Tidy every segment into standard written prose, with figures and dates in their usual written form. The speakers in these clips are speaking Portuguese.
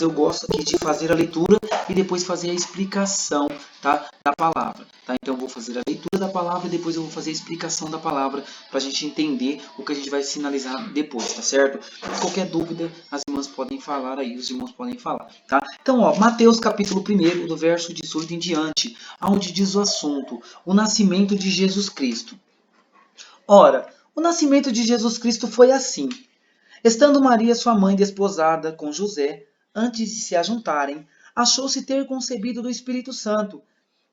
eu gosto aqui de fazer a leitura e depois fazer a explicação, tá, da palavra. Tá? Então eu vou fazer a leitura da palavra e depois eu vou fazer a explicação da palavra para a gente entender o que a gente vai sinalizar depois, tá certo? Qualquer dúvida, as irmãs podem falar aí, os irmãos podem falar. Tá? Então, ó, Mateus capítulo 1, do verso 18 em diante, onde diz o assunto, o nascimento de Jesus Cristo. Ora, o nascimento de Jesus Cristo foi assim. Estando Maria, sua mãe, desposada com José, antes de se ajuntarem, achou-se ter concebido do Espírito Santo.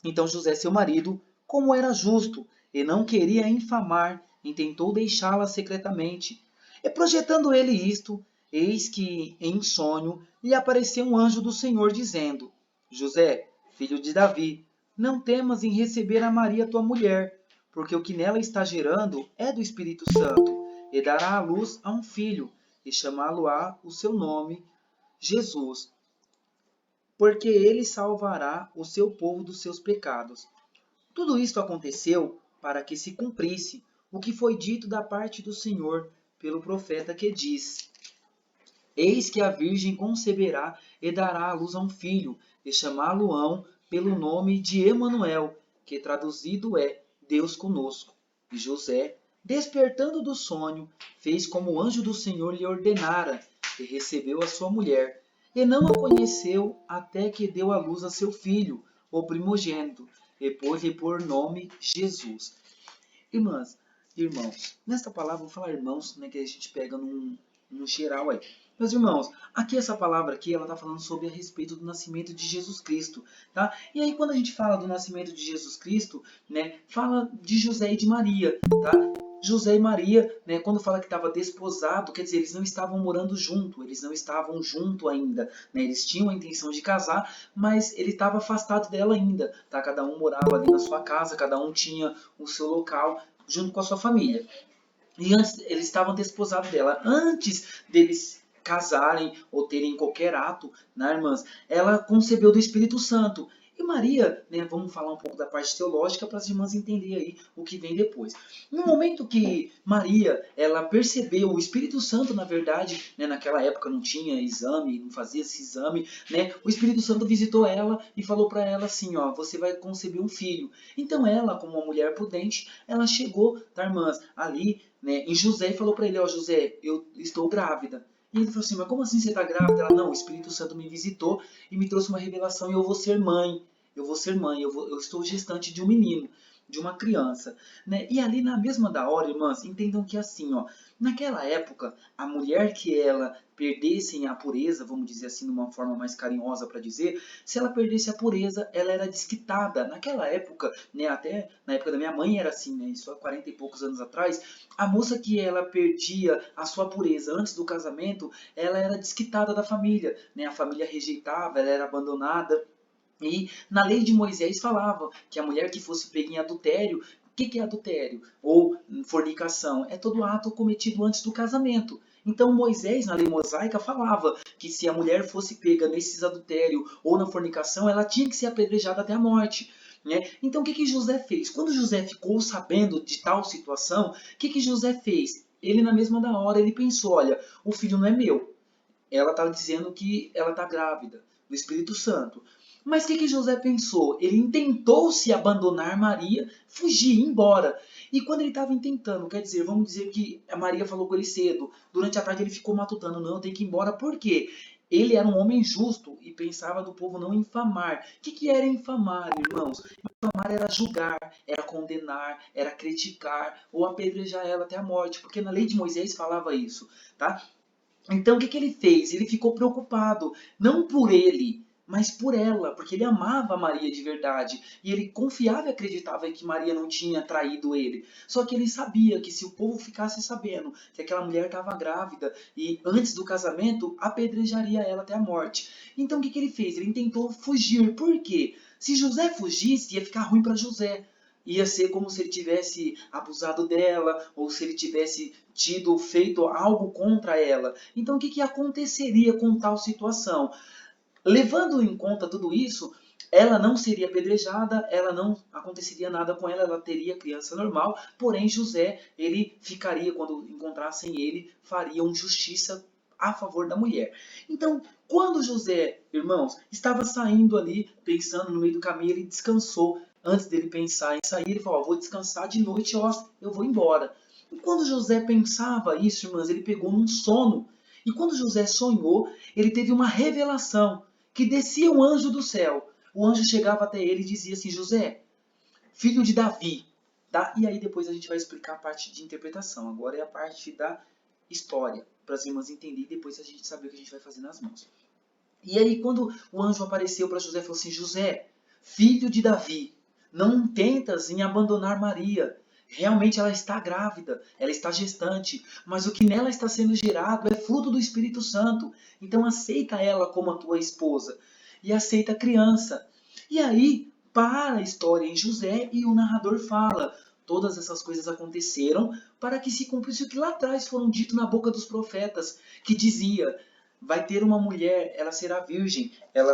Então José, seu marido, como era justo e não queria infamar, intentou deixá-la secretamente. E projetando ele isto, eis que, em sonho, lhe apareceu um anjo do Senhor, dizendo: José, filho de Davi, não temas em receber a Maria, tua mulher, porque o que nela está gerando é do Espírito Santo, e dará à luz a um filho, e chamá-lo-á o seu nome, Jesus, porque ele salvará o seu povo dos seus pecados. Tudo isto aconteceu para que se cumprisse o que foi dito da parte do Senhor pelo profeta, que diz: Eis que a Virgem conceberá e dará à luz a um filho, e chamá-lo-ão pelo nome de Emanuel, que traduzido é Deus conosco. E José, despertando do sonho, fez como o anjo do Senhor lhe ordenara, e recebeu a sua mulher, e não a conheceu até que deu à luz a seu filho, o primogênito, e pôs-lhe por nome Jesus. Irmãs, irmãos, nesta palavra, vou falar irmãos, né, que a gente pega no geral aí. Meus irmãos, aqui essa palavra aqui, ela está falando sobre a respeito do nascimento de Jesus Cristo, tá? E aí quando a gente fala do nascimento de Jesus Cristo, né, fala de José e de Maria, tá? José e Maria, né, quando fala que estava desposado, quer dizer, eles não estavam morando junto, eles não estavam junto ainda, né? Eles tinham a intenção de casar, mas ele estava afastado dela ainda, tá? Cada um morava ali na sua casa, cada um tinha o seu local junto com a sua família. E antes, eles estavam desposados dela. Antes deles casarem ou terem qualquer ato, né, irmãs? Ela concebeu do Espírito Santo. E Maria, né, vamos falar um pouco da parte teológica para as irmãs entenderem aí o que vem depois. No momento que Maria, ela percebeu o Espírito Santo, na verdade, né, naquela época não tinha exame, não fazia esse exame, né? O Espírito Santo visitou ela e falou para ela assim, ó, você vai conceber um filho. Então ela, como uma mulher prudente, ela chegou, tá, irmãs, ali, né, em José e falou para ele, ó, José, eu estou grávida. E ele falou assim, mas como assim você está grávida? Ela, não, o Espírito Santo me visitou e me trouxe uma revelação e eu vou ser mãe. Eu vou ser mãe, eu estou gestante de um menino, de uma criança. Né? E ali na mesma da hora, irmãs, entendam que assim, ó, naquela época, a mulher que ela perdesse a pureza, vamos dizer assim, de uma forma mais carinhosa para dizer, se ela perdesse a pureza, ela era desquitada. Naquela época, né, até na época da minha mãe era assim, né, isso há 40 e poucos anos atrás, a moça que ela perdia a sua pureza antes do casamento, ela era desquitada da família, né, a família rejeitava, ela era abandonada. E na lei de Moisés falava que a mulher que fosse pega em adultério, o que é adultério? Ou fornicação? É todo ato cometido antes do casamento. Então Moisés, na lei mosaica, falava que se a mulher fosse pega nesses adultério ou na fornicação, ela tinha que ser apedrejada até a morte. Né? Então o que José fez? Quando José ficou sabendo de tal situação, o que José fez? Ele na mesma da hora, ele pensou, olha, o filho não é meu. Ela está dizendo que ela está grávida do Espírito Santo. Mas o que José pensou? Ele intentou se abandonar Maria, fugir, ir embora. E quando ele estava intentando, quer dizer, vamos dizer que a Maria falou com ele cedo. Durante a tarde ele ficou matutando, não, tem que ir embora. Por quê? Ele era um homem justo e pensava do povo não infamar. O que era infamar, irmãos? Infamar era julgar, era condenar, era criticar ou apedrejar ela até a morte. Porque na lei de Moisés falava isso, tá? Então o que ele fez? Ele ficou preocupado, não por ele, mas por ela, porque ele amava Maria de verdade. E ele confiava e acreditava que Maria não tinha traído ele. Só que ele sabia que se o povo ficasse sabendo que aquela mulher estava grávida e antes do casamento, apedrejaria ela até a morte. Então o que ele fez? Ele tentou fugir. Por quê? Se José fugisse, ia ficar ruim para José. Ia ser como se ele tivesse abusado dela, ou se ele tivesse tido feito algo contra ela. Então o que aconteceria com tal situação? Levando em conta tudo isso, ela não seria apedrejada, ela não aconteceria nada com ela, ela teria criança normal, porém José, ele ficaria, quando encontrassem ele, fariam justiça a favor da mulher. Então, quando José, irmãos, estava saindo ali, pensando no meio do caminho, ele descansou. Antes dele pensar em sair, ele falou, vou descansar de noite, ó, eu vou embora. E quando José pensava isso, irmãs, ele pegou num sono. E quando José sonhou, ele teve uma revelação, que descia um anjo do céu. O anjo chegava até ele e dizia assim, José, filho de Davi. Tá? E aí depois a gente vai explicar a parte de interpretação. Agora é a parte da história, para as irmãs entenderem e depois a gente saber o que a gente vai fazer nas mãos. E aí quando o anjo apareceu para José, falou assim, José, filho de Davi, não tentas em abandonar Maria. Realmente ela está grávida, ela está gestante, mas o que nela está sendo gerado é fruto do Espírito Santo. Então aceita ela como a tua esposa e aceita a criança. E aí para a história em José e o narrador fala, todas essas coisas aconteceram para que se cumprisse o que lá atrás foram dito na boca dos profetas, que dizia, vai ter uma mulher, ela será virgem, ela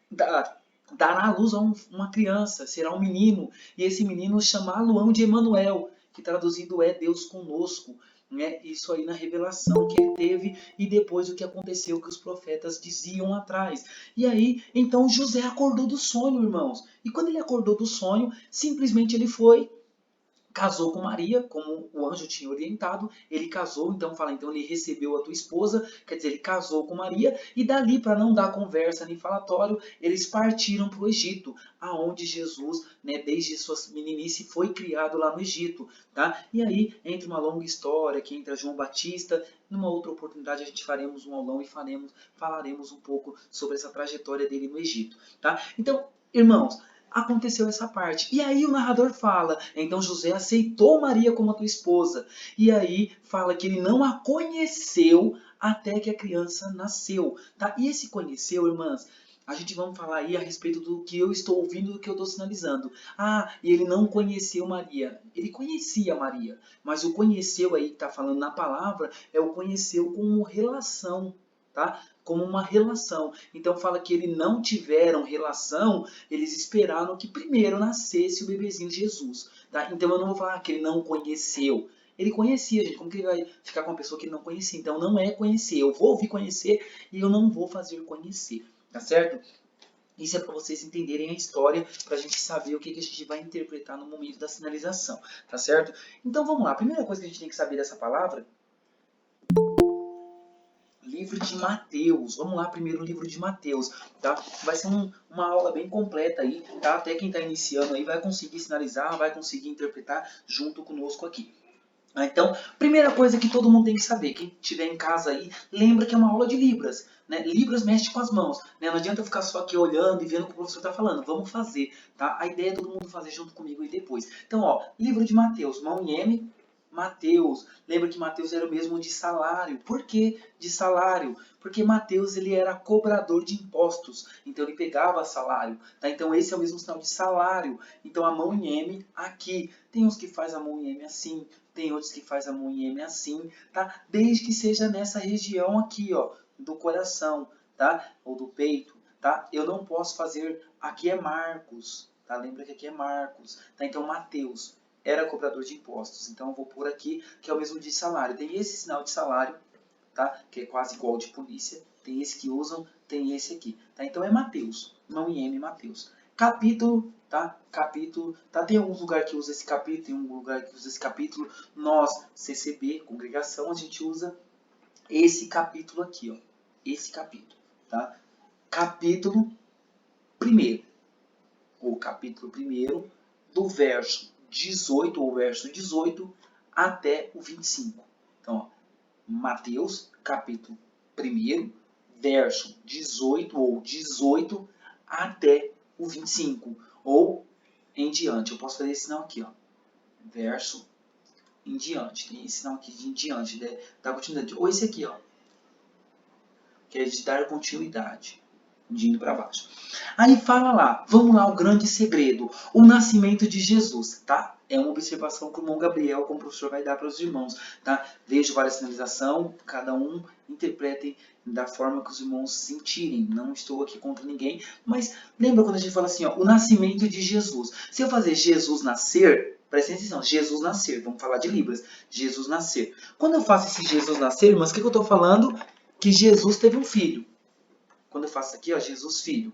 dará à luz a uma criança, será um menino, e esse menino chamá-lo-ão de Emanuel, que traduzido é Deus conosco. Né? Isso aí na revelação que ele teve e depois o que aconteceu que os profetas diziam atrás. E aí, então José acordou do sonho, irmãos. E quando ele acordou do sonho, simplesmente ele foi, casou com Maria, como o anjo tinha orientado, ele casou, então fala, então ele recebeu a tua esposa, quer dizer, ele casou com Maria, e dali, para não dar conversa nem falatório, eles partiram para o Egito, aonde Jesus, né, desde sua meninice, foi criado lá no Egito, tá? E aí, entra uma longa história, que entra João Batista, numa outra oportunidade a gente faremos um aulão e falaremos um pouco sobre essa trajetória dele no Egito, tá? Então, irmãos, aconteceu essa parte. E aí o narrador fala, então José aceitou Maria como a tua esposa. E aí fala que ele não a conheceu até que a criança nasceu. Tá? E esse conheceu, irmãs, a gente vamos falar aí a respeito do que eu estou ouvindo, do que eu estou sinalizando. Ah, e ele não conheceu Maria. Ele conhecia Maria, mas o conheceu aí que está falando na palavra é o conheceu como relação, tá? Como uma relação. Então fala que eles não tiveram relação, eles esperaram que primeiro nascesse o bebezinho Jesus. Tá? Então eu não vou falar que ele não conheceu. Ele conhecia, gente. Como que ele vai ficar com uma pessoa que ele não conhecia? Então não é conhecer. Eu vou ouvir conhecer e eu não vou fazer conhecer. Tá certo? Isso é para vocês entenderem a história, para a gente saber o que a gente vai interpretar no momento da sinalização. Tá certo? Então vamos lá. A primeira coisa que a gente tem que saber dessa palavra, livro de Mateus. Vamos lá, primeiro o livro de Mateus, tá? Vai ser uma aula bem completa aí, tá? Até quem está iniciando aí vai conseguir sinalizar, vai conseguir interpretar junto conosco aqui. Então, primeira coisa que todo mundo tem que saber, quem estiver em casa aí, lembra que é uma aula de Libras, né? Libras mexe com as mãos, né? Não adianta ficar só aqui olhando e vendo o que o professor está falando, vamos fazer, tá? A ideia é todo mundo fazer junto comigo aí depois. Então, ó, livro de Mateus, mão em M, Mateus. Lembra que Mateus era o mesmo de salário. Por que de salário? Porque Mateus ele era cobrador de impostos. Então ele pegava salário. Tá? Então esse é o mesmo sinal de salário. Então a mão em M aqui. Tem uns que faz a mão em M assim. Tem outros que faz a mão em M assim. Tá? Desde que seja nessa região aqui, ó, do coração, tá? Ou do peito. Tá? Eu não posso fazer... Aqui é Marcos. Tá? Lembra que aqui é Marcos. Tá? Então Mateus era cobrador de impostos. Então eu vou pôr aqui que é o mesmo de salário. Tem esse sinal de salário, tá? Que é quase igual de polícia. Tem esse que usam, tem esse aqui. Tá? Então é Mateus, não IM, Mateus. Capítulo, tá? Capítulo, tá? Tem alguns lugares que usa esse capítulo, tem um lugar que usa esse capítulo. Nós, CCB, congregação, a gente usa esse capítulo aqui, ó. Esse capítulo, tá? Capítulo 1º. O capítulo 1º do verso 18, ou verso 18, até o 25. Então, ó, Mateus, capítulo 1º, verso 18, ou 18, até o 25. Ou em diante. Eu posso fazer esse sinal aqui, ó. Verso em diante. Tem esse sinal aqui de em diante, né? Da continuidade. Ou esse aqui, ó. Que é de dar continuidade. De indo para baixo. Aí fala lá, vamos lá, o grande segredo, o nascimento de Jesus, tá? É uma observação que o irmão Gabriel, como professor, vai dar para os irmãos, tá? Vejo várias sinalização, cada um interpretem da forma que os irmãos sentirem. Não estou aqui contra ninguém, mas lembra quando a gente fala assim, ó, o nascimento de Jesus. Se eu fazer Jesus nascer, presta atenção, Jesus nascer, vamos falar de Libras, Jesus nascer. Quando eu faço esse Jesus nascer, irmãos, o que eu estou falando? que Jesus teve um filho. Quando eu faço aqui, ó, Jesus filho.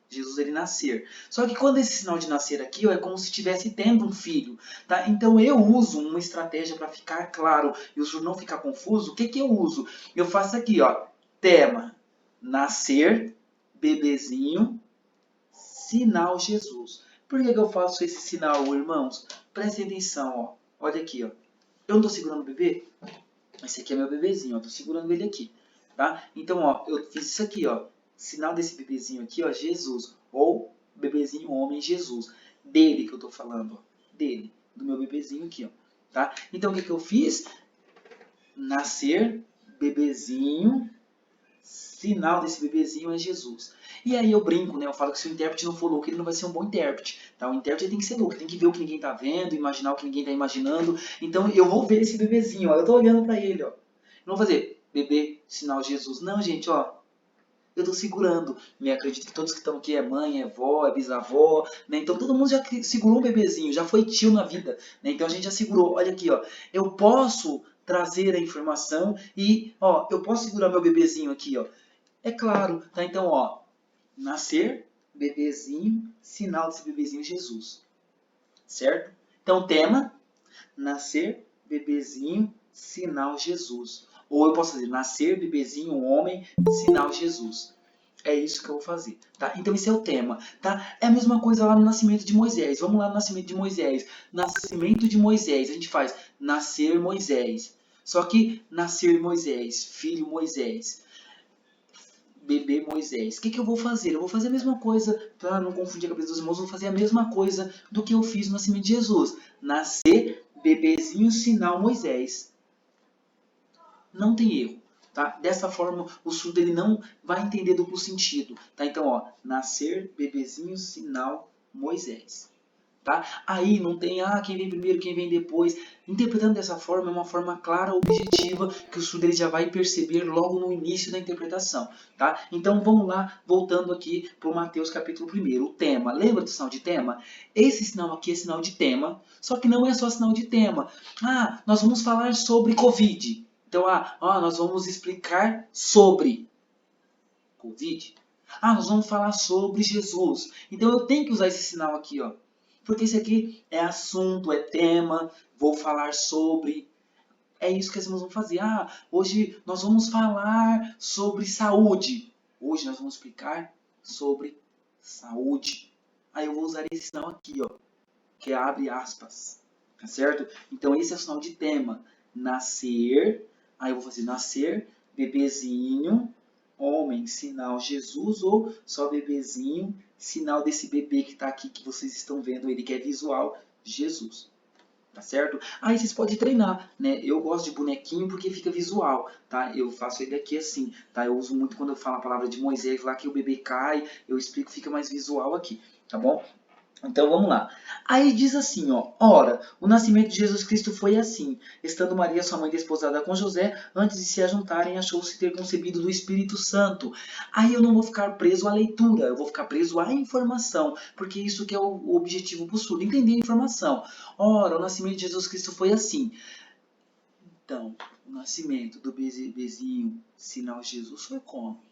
Jesus ele nascer. Só que quando esse sinal de nascer aqui, ó, é como se estivesse tendo um filho, tá? Então eu uso uma estratégia para ficar claro e o senhor não ficar confuso. O que que eu uso? Eu faço aqui, ó, tema, nascer, bebezinho, sinal Jesus. Por que que eu faço esse sinal, irmãos? Prestem atenção, ó. Olha aqui, ó. Eu não estou segurando o bebê? Esse aqui é meu bebezinho, ó. Estou segurando ele aqui, tá? Então, ó, eu fiz isso aqui, ó. Sinal desse bebezinho aqui, ó, Jesus. Ou bebezinho homem Jesus. Dele que eu estou falando, ó. Dele. Do meu bebezinho aqui, ó. Tá? Então, o que que eu fiz? Nascer, bebezinho. Sinal desse bebezinho é Jesus. E aí eu brinco, né? Eu falo que se o intérprete não for louco, ele não vai ser um bom intérprete. Tá? O intérprete tem que ser louco, tem que ver o que ninguém tá vendo, imaginar o que ninguém tá imaginando. Então eu vou ver esse bebezinho, ó. Eu tô olhando para ele, ó. Não vou fazer bebê, sinal Jesus. Não, gente, ó. Eu tô segurando. Me acredito que todos que estão aqui é mãe, é vó, é bisavó, né? Então todo mundo já segurou um bebezinho, já foi tio na vida, né? Então a gente já segurou. Olha aqui, ó. Eu posso trazer a informação e, ó, eu posso segurar meu bebezinho aqui, ó. É claro, tá? Então, ó, nascer, bebezinho, sinal desse bebezinho Jesus, certo? Então, tema, nascer, bebezinho, sinal Jesus. Ou eu posso fazer nascer, bebezinho, homem, sinal Jesus. É isso que eu vou fazer, tá? Então esse é o tema, tá? É a mesma coisa lá no nascimento de Moisés. Vamos lá no nascimento de Moisés. Nascimento de Moisés, a gente faz nascer Moisés. Só que nascer Moisés, filho Moisés, bebê Moisés. O que que eu vou fazer? Eu vou fazer a mesma coisa, para não confundir a cabeça dos irmãos, vou fazer a mesma coisa do que eu fiz no nascimento de Jesus. Nascer, bebezinho, sinal Moisés. Não tem erro, tá? Dessa forma, o surdo ele não vai entender duplo sentido, tá? Então, ó, nascer, bebezinho, sinal Moisés. Tá? Aí não tem quem vem primeiro, quem vem depois. Interpretando dessa forma é uma forma clara, objetiva, que o surdo ele já vai perceber logo no início da interpretação. Tá? Então vamos lá, voltando aqui para o Mateus capítulo 1. O tema, lembra do sinal de tema? Esse sinal aqui é sinal de tema, só que não é só sinal de tema. Nós vamos falar sobre Covid. Então, nós vamos explicar sobre Covid. Nós vamos falar sobre Jesus. Então eu tenho que usar esse sinal aqui, ó. Porque esse aqui é assunto, é tema, vou falar sobre. É isso que nós vamos fazer. Hoje nós vamos falar sobre saúde. Hoje nós vamos explicar sobre saúde. Aí eu vou usar esse sinal aqui, ó, que é abre aspas. Tá certo? Então esse é o sinal de tema. Nascer. Aí eu vou fazer nascer, bebezinho, homem, sinal Jesus, ou só bebezinho, sinal desse bebê que está aqui, que vocês estão vendo, ele que é visual, Jesus. Tá certo? Aí vocês podem treinar, né? Eu gosto de bonequinho porque fica visual, tá? Eu faço ele aqui assim, tá? Eu uso muito quando eu falo a palavra de Moisés lá, que o bebê cai, eu explico, fica mais visual aqui, tá bom? Então vamos lá. Aí diz assim, ó, ora, o nascimento de Jesus Cristo foi assim. Estando Maria, sua mãe, desposada com José, antes de se ajuntarem, achou-se ter concebido do Espírito Santo. Aí eu não vou ficar preso à leitura, eu vou ficar preso à informação, porque isso que é o objetivo para o surdo, entender a informação. Ora, o nascimento de Jesus Cristo foi assim. Então, o nascimento do bebezinho, sinal Jesus, foi como?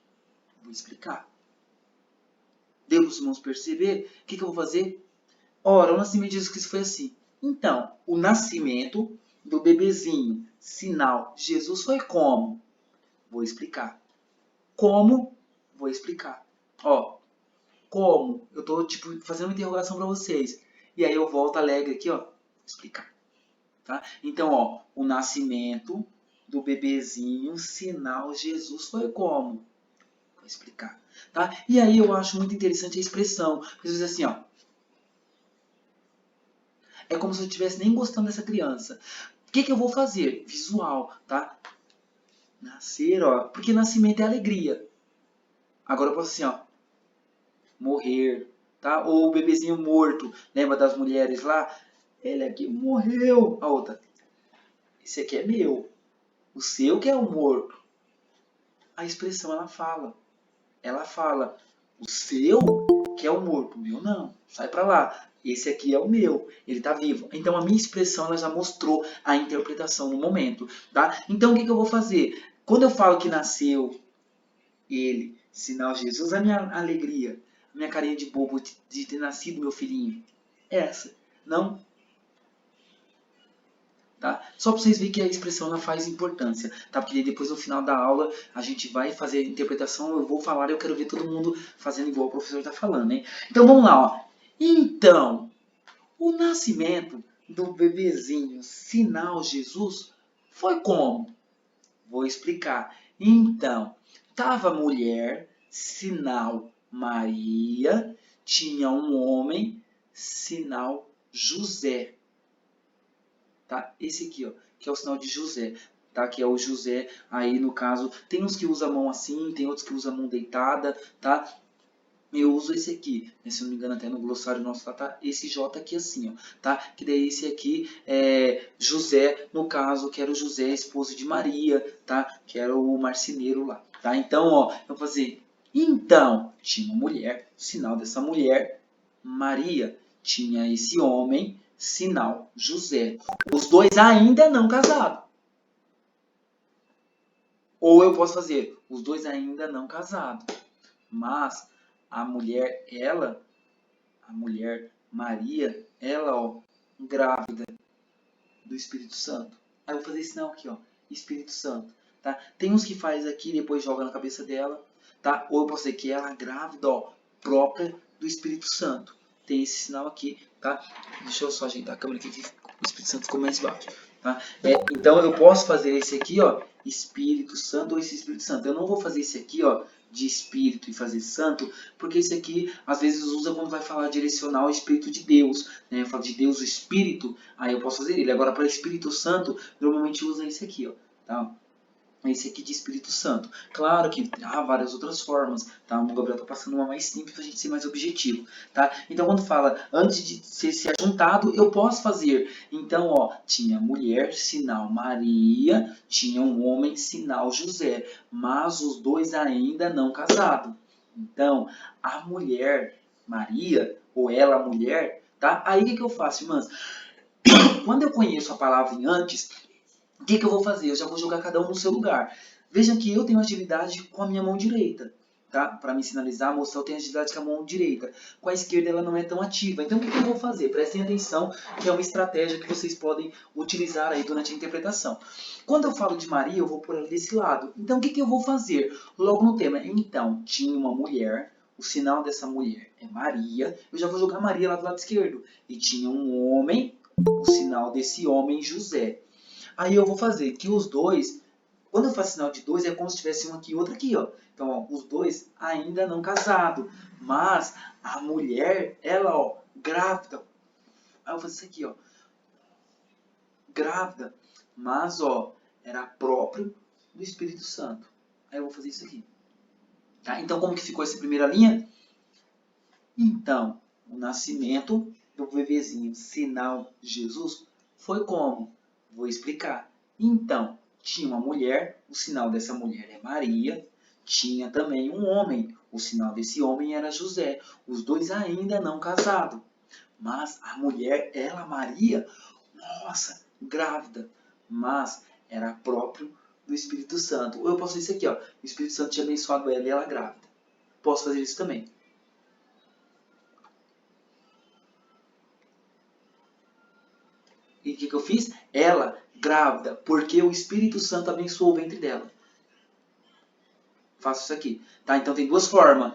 Vou explicar. Deu para os irmãos perceber? O que eu vou fazer? Ora, o nascimento de Jesus Cristo foi assim. Então, o nascimento do bebezinho, sinal, Jesus foi como? Vou explicar. Como? Vou explicar. Ó, como? Eu tô fazendo uma interrogação para vocês. E aí eu volto alegre aqui, ó, explicar. Tá? Então, ó, o nascimento do bebezinho, sinal, Jesus foi como? Vou explicar. Tá? E aí eu acho muito interessante a expressão. Às vezes assim, ó, é como se eu estivesse nem gostando dessa criança. O que eu vou fazer? Visual, tá? Nascer, ó. Porque nascimento é alegria. Agora eu posso assim, ó. Morrer, tá? Ou o bebezinho morto. Lembra das mulheres lá? Ele aqui morreu. A outra. Esse aqui é meu. O seu que é o morto. A expressão, ela fala. Ela fala. O seu que é o morto. O meu não. Sai pra lá. Esse aqui é o meu, ele está vivo. Então a minha expressão ela já mostrou a interpretação no momento, tá? Então o que eu vou fazer? Quando eu falo que nasceu, ele, sinal Jesus, a minha alegria, a minha carinha de bobo de ter nascido meu filhinho. Essa, não? Tá? Só para vocês verem que a expressão ela faz importância, tá? Porque depois no final da aula a gente vai fazer a interpretação, eu vou falar e eu quero ver todo mundo fazendo igual o professor está falando, hein? Então vamos lá, ó. Então, o nascimento do bebezinho, sinal Jesus, foi como? Vou explicar. Então, tava a mulher, sinal Maria, tinha um homem, sinal José. Tá? Esse aqui, ó, que é o sinal de José, tá? Que é o José, aí no caso, tem uns que usam a mão assim, tem outros que usam a mão deitada, tá? Eu uso esse aqui, se não me engano até no glossário nosso tá esse J aqui assim, ó, tá? Que daí esse aqui é José, no caso, que era o José, esposo de Maria, tá? Que era o marceneiro lá, tá? Então, ó, eu vou fazer, então, tinha uma mulher, sinal dessa mulher, Maria, tinha esse homem, sinal José. Os dois ainda não casados. Ou eu posso fazer, os dois ainda não casados. Mas a mulher, a mulher Maria, ela, ó, grávida do Espírito Santo. Aí eu vou fazer esse sinal aqui, ó, Espírito Santo, tá? Tem uns que faz aqui e depois joga na cabeça dela, tá? Ou eu posso dizer que ela é grávida, ó, própria do Espírito Santo. Tem esse sinal aqui, tá? Deixa eu só ajeitar a câmera aqui que o Espírito Santo ficou mais baixo, tá? Então eu posso fazer esse aqui, ó, Espírito Santo ou esse Espírito Santo. Eu não vou fazer esse aqui, ó, de Espírito e fazer Santo, porque esse aqui às vezes usa quando vai falar direcional ao Espírito de Deus, né? Eu falo de Deus o Espírito, aí eu posso fazer ele. Agora para Espírito Santo, normalmente usa esse aqui, ó, tá? Esse aqui de Espírito Santo. Claro que há várias outras formas, tá? O Gabriel tá passando uma mais simples para a gente ser mais objetivo, tá? Então quando fala antes de ser ajuntado, eu posso fazer. Então, ó, tinha mulher, sinal Maria, tinha um homem, sinal José, mas os dois ainda não casados. Então, a mulher Maria, ou ela a mulher, tá? Aí o que eu faço, irmãs? Quando eu conheço a palavra em antes, o que eu vou fazer? Eu já vou jogar cada um no seu lugar. Vejam que eu tenho agilidade com a minha mão direita, tá? Para me sinalizar, mostrar, eu tenho agilidade com a mão direita. Com a esquerda ela não é tão ativa. Então o que eu vou fazer? Prestem atenção, que é uma estratégia que vocês podem utilizar aí durante a interpretação. Quando eu falo de Maria, eu vou por ela desse lado. Então o que eu vou fazer? Logo no tema, então, tinha uma mulher, o sinal dessa mulher é Maria, eu já vou jogar Maria lá do lado esquerdo. E tinha um homem, o sinal desse homem José. Aí eu vou fazer que os dois, quando eu faço sinal de dois, é como se tivesse um aqui e outro aqui, ó. Então, ó, os dois ainda não casados, mas a mulher, ela, ó, grávida. Aí eu vou fazer isso aqui, ó, grávida, mas, ó, era próprio do Espírito Santo. Aí eu vou fazer isso aqui. Tá? Então, como que ficou essa primeira linha? Então, o nascimento do bebezinho, sinal Jesus, foi como? Vou explicar. Então, tinha uma mulher, o sinal dessa mulher é Maria, tinha também um homem, o sinal desse homem era José, os dois ainda não casados. Mas a mulher, ela, Maria, nossa, grávida, mas era próprio do Espírito Santo. Ou eu posso dizer isso aqui, ó, o Espírito Santo tinha abençoado ela e ela grávida. Posso fazer isso também. E o que eu fiz? Ela, grávida, porque o Espírito Santo abençoou o ventre dela. Faço isso aqui. Tá? Então tem duas formas.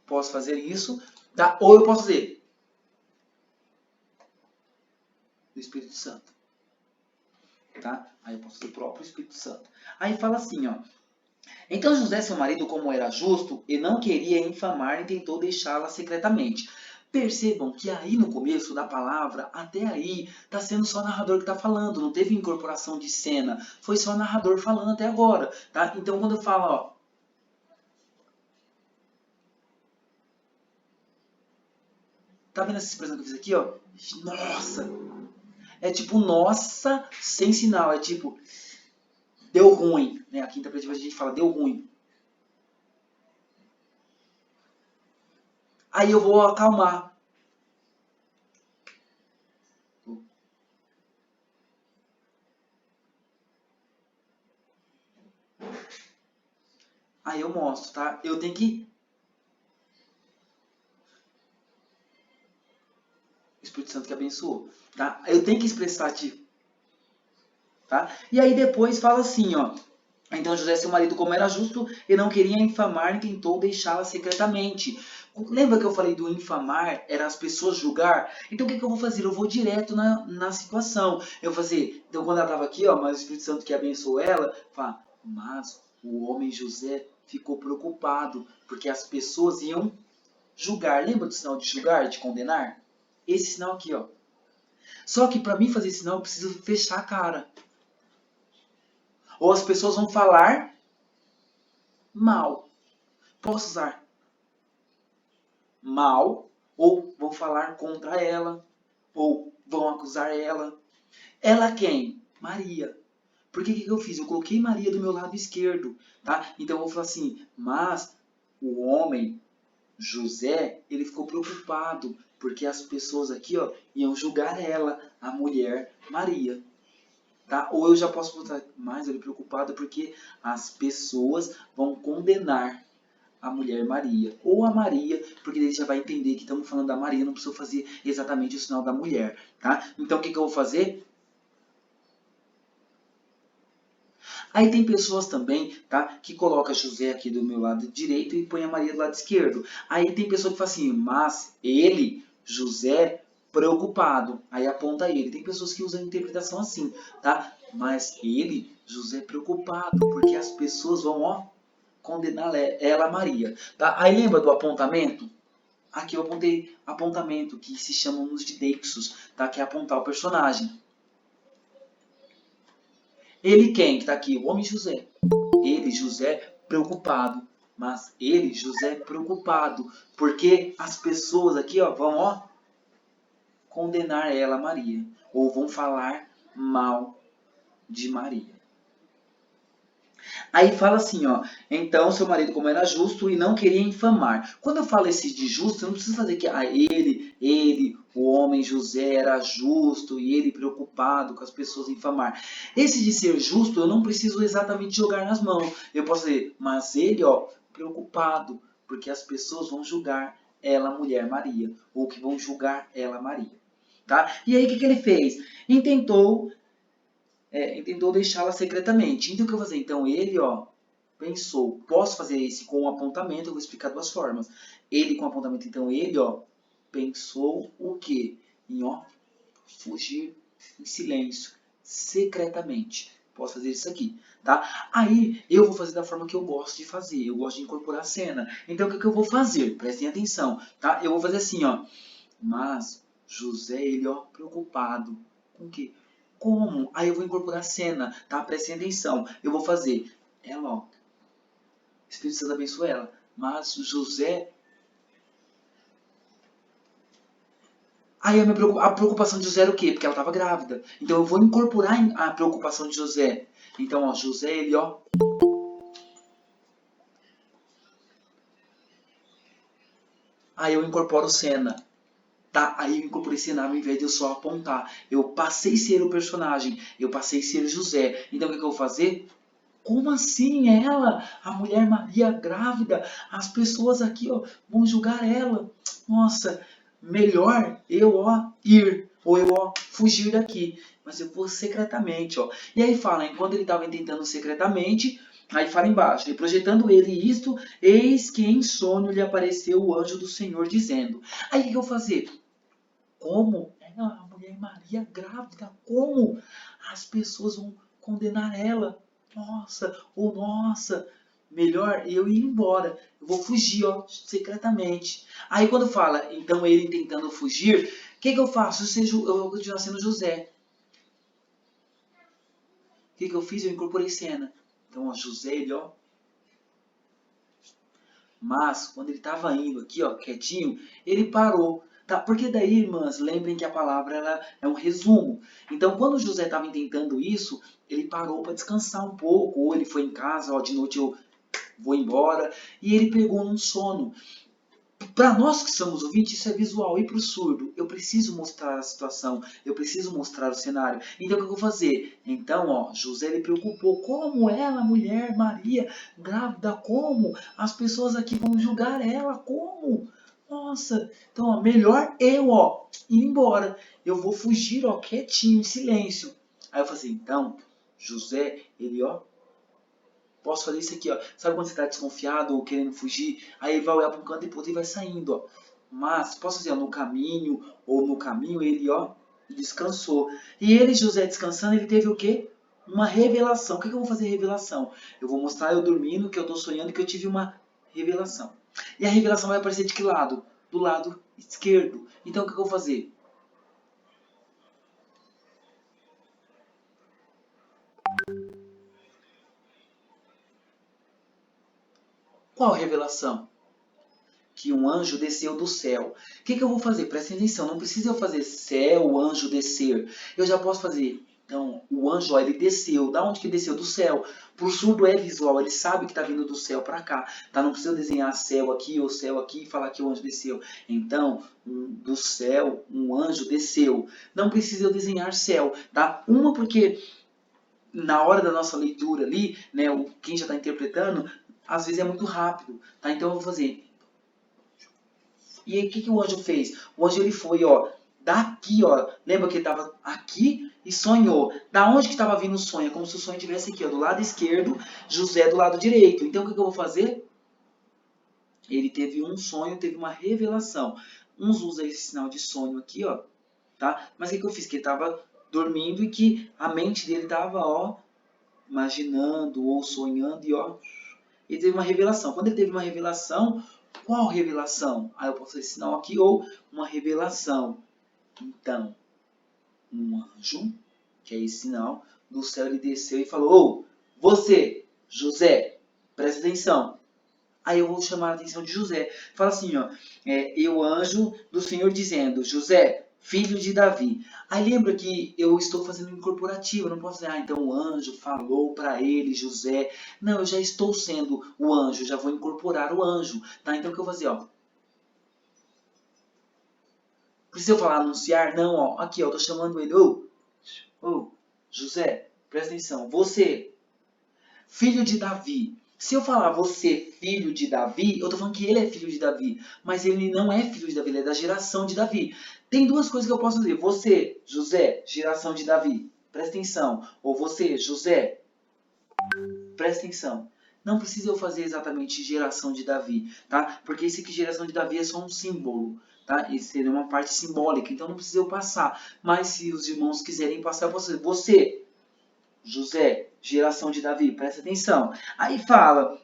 Posso fazer isso, tá? Ou eu posso fazer do Espírito Santo. Tá? Aí eu posso fazer o próprio Espírito Santo. Aí fala assim, ó. Então José, seu marido, como era justo, e não queria infamar, e tentou deixá-la secretamente. Percebam que aí no começo da palavra, até aí, está sendo só o narrador que está falando, não teve incorporação de cena, foi só o narrador falando até agora. Tá? Então quando eu falo, ó, tá vendo essa expressão que eu fiz aqui, ó? Nossa! É tipo nossa sem sinal, é tipo deu ruim, né? Aqui em interpretativa a gente fala deu ruim. Aí eu vou acalmar. Aí eu mostro, tá? Eu tenho que... O Espírito Santo que abençoou, tá? Eu tenho que expressar aqui, tá? E aí depois fala assim, ó. Então José, seu marido, como era justo e não queria infamar, tentou deixá-la secretamente. Lembra que eu falei do infamar? Era as pessoas julgar? Então o que eu vou fazer? Eu vou direto na situação. Eu vou fazer... Então quando ela estava aqui, ó, mas o Espírito Santo que abençoou ela, fala, mas o homem José ficou preocupado, porque as pessoas iam julgar. Lembra do sinal de julgar, de condenar? Esse sinal aqui, ó. Só que para mim fazer esse sinal, eu preciso fechar a cara. Ou as pessoas vão falar mal. Posso usar mal, ou vão falar contra ela, ou vão acusar ela. Ela quem? Maria. Por que eu fiz? Eu coloquei Maria do meu lado esquerdo, tá? Então eu vou falar assim, mas o homem, José, ele ficou preocupado, porque as pessoas aqui, ó, iam julgar ela, a mulher Maria. Tá? Ou eu já posso botar, mas ele preocupado porque as pessoas vão condenar a mulher Maria. Ou a Maria, porque ele já vai entender que estamos falando da Maria, não precisa fazer exatamente o sinal da mulher. Tá? Então o que eu vou fazer? Aí tem pessoas também, tá, que coloca José aqui do meu lado direito e põe a Maria do lado esquerdo. Aí tem pessoa que fala assim, mas ele, José, preocupado. Aí aponta ele. Tem pessoas que usam a interpretação assim, tá? Mas ele, José, preocupado, porque as pessoas vão, ó, condenar ela, Maria. Tá? Aí lembra do apontamento? Aqui eu apontei apontamento, que se chamamos de deixos, tá? Que é apontar o personagem. Ele quem que está aqui? O homem José. Ele, José, preocupado. Mas ele, José, preocupado. Porque as pessoas aqui, ó, vão, ó, condenar ela, Maria. Ou vão falar mal de Maria. Aí fala assim, ó, então seu marido como era justo e não queria infamar. Quando eu falo esse de justo, eu não preciso fazer que ele, o homem José era justo e ele preocupado com as pessoas infamar. Esse de ser justo, eu não preciso exatamente jogar nas mãos. Eu posso dizer, mas ele, ó, preocupado, porque as pessoas vão julgar ela, mulher Maria, ou que vão julgar ela, Maria. Tá? E aí o que ele fez? Tentou deixá-la secretamente. Então o que eu vou fazer? Então ele, ó, pensou. Posso fazer esse com um apontamento, eu vou explicar duas formas. Ele com apontamento, então ele, ó, pensou o quê? Em, ó, fugir em silêncio, secretamente. Posso fazer isso aqui, tá? Aí eu vou fazer da forma que eu gosto de fazer. Eu gosto de incorporar a cena. Então o que eu vou fazer? Prestem atenção, tá? Eu vou fazer assim, ó. Mas José, ele, ó, preocupado com o quê? Como? Aí eu vou incorporar a cena, tá? Prestem atenção. Eu vou fazer ela, ó. Espírito Santo abençoa ela. Mas José... Aí a preocupação de José era o quê? Porque ela estava grávida. Então eu vou incorporar a preocupação de José. Então, ó, José, ele, ó... Aí eu incorporo cena. Tá? Aí eu incorporei cena ao invés de eu só apontar. Eu passei a ser o personagem. Eu passei a ser José. Então o que eu vou fazer? Como assim ela? A mulher Maria grávida? As pessoas aqui, ó, vão julgar ela. Nossa, melhor eu, ó, ir. Ou eu, ó, fugir daqui. Mas eu vou secretamente, ó. E aí fala, enquanto ele estava tentando secretamente, aí fala embaixo, e projetando ele isto, eis que em sonho lhe apareceu o anjo do Senhor dizendo. Aí o que eu vou fazer? Como? A mulher Maria grávida, como? As pessoas vão condenar ela. Nossa, ou nossa, melhor eu ir embora. Eu vou fugir, ó, secretamente. Aí quando fala, então ele tentando fugir, o que eu faço? Eu vou continuar sendo José. O que eu fiz? Eu incorporei cena. Então, ó, José, ele, ó. Mas, quando ele estava indo aqui, ó, quietinho, ele parou. Tá? Porque daí, irmãs, lembrem que a palavra ela é um resumo. Então, quando José estava intentando isso, ele parou para descansar um pouco. Ou ele foi em casa, ó, de noite eu vou embora. E ele pegou num sono. Para nós que somos ouvintes, isso é visual. E para o surdo, eu preciso mostrar a situação, eu preciso mostrar o cenário. Então, o que eu vou fazer? Então, ó, José ele preocupou. Como ela, mulher, Maria, grávida, como? As pessoas aqui vão julgar ela, como? Nossa, então, ó, melhor eu, ó, ir embora. Eu vou fugir, ó, quietinho, em silêncio. Aí eu falei assim, então, José, ele, ó, posso fazer isso aqui, ó. Sabe quando você está desconfiado ou querendo fugir? Aí ele vai olhar para um canto e depois ele vai saindo, ó. Mas, posso dizer, ó, no caminho, ou no caminho, ele, ó, descansou. E ele, José, descansando, ele teve o quê? Uma revelação. O que eu vou fazer revelação? Eu vou mostrar eu dormindo, que eu estou sonhando, que eu tive uma revelação. E a revelação vai aparecer de que lado? Do lado esquerdo. Então, o que eu vou fazer? Qual revelação? Que um anjo desceu do céu. O que eu vou fazer? Presta atenção, não precisa eu fazer céu, anjo descer. Eu já posso fazer. Então, o anjo, ó, ele desceu. Da onde que desceu? Do céu. Para o surdo é visual, ele sabe que está vindo do céu para cá. Tá? Não precisa eu desenhar céu aqui ou céu aqui e falar que o anjo desceu. Então, do céu, um anjo desceu. Não precisa eu desenhar céu. Tá? Uma porque na hora da nossa leitura ali, né, quem já está interpretando, às vezes é muito rápido. Tá? Então, eu vou fazer. E aí, o que o anjo fez? O anjo ele foi, ó, daqui, ó. Lembra que ele estava aqui e sonhou. Da onde que estava vindo o sonho? É como se o sonho estivesse aqui, ó, do lado esquerdo, José do lado direito. Então, o que eu vou fazer? Ele teve um sonho, teve uma revelação. Uns usam esse sinal de sonho aqui, ó, tá? Mas o que eu fiz? Que ele estava dormindo e que a mente dele estava, ó, imaginando ou sonhando e, ó, ele teve uma revelação. Quando ele teve uma revelação, qual revelação? Aí eu posso fazer esse sinal aqui, ou uma revelação. Então, um anjo, que é esse sinal, do céu ele desceu e falou, ô, você, José, presta atenção. Aí eu vou chamar a atenção de José. Fala assim, ó, eu anjo do Senhor dizendo, José, filho de Davi. Aí lembra que eu estou fazendo incorporativo, não posso dizer, então o anjo falou para ele, José. Não, eu já estou sendo o anjo, já vou incorporar o anjo. Tá? Então o que eu vou fazer, ó? Precisa eu falar anunciar? Não, ó, aqui, ó, tô chamando ele. Ô, José, presta atenção. Você, filho de Davi. Se eu falar você, filho de Davi, eu tô falando que ele é filho de Davi. Mas ele não é filho de Davi, ele é da geração de Davi. Tem duas coisas que eu posso dizer. Você, José, geração de Davi. Presta atenção. Ou você, José, presta atenção. Não precisa eu fazer exatamente geração de Davi, tá? Porque esse aqui, geração de Davi, é só um símbolo, tá? Isso seria uma parte simbólica, então não precisa eu passar. Mas se os irmãos quiserem passar, eu posso dizer, você, José, geração de Davi, presta atenção. Aí fala,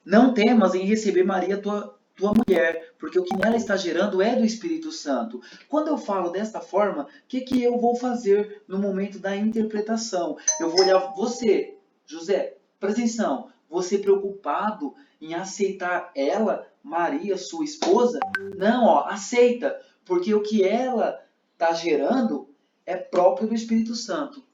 não temas em receber Maria, tua mulher, porque o que nela está gerando é do Espírito Santo. Quando eu falo desta forma, o que eu vou fazer no momento da interpretação? Eu vou olhar você, José, presta atenção, você preocupado em aceitar ela, Maria, sua esposa? Não, ó, aceita, porque o que ela está gerando é próprio do Espírito Santo.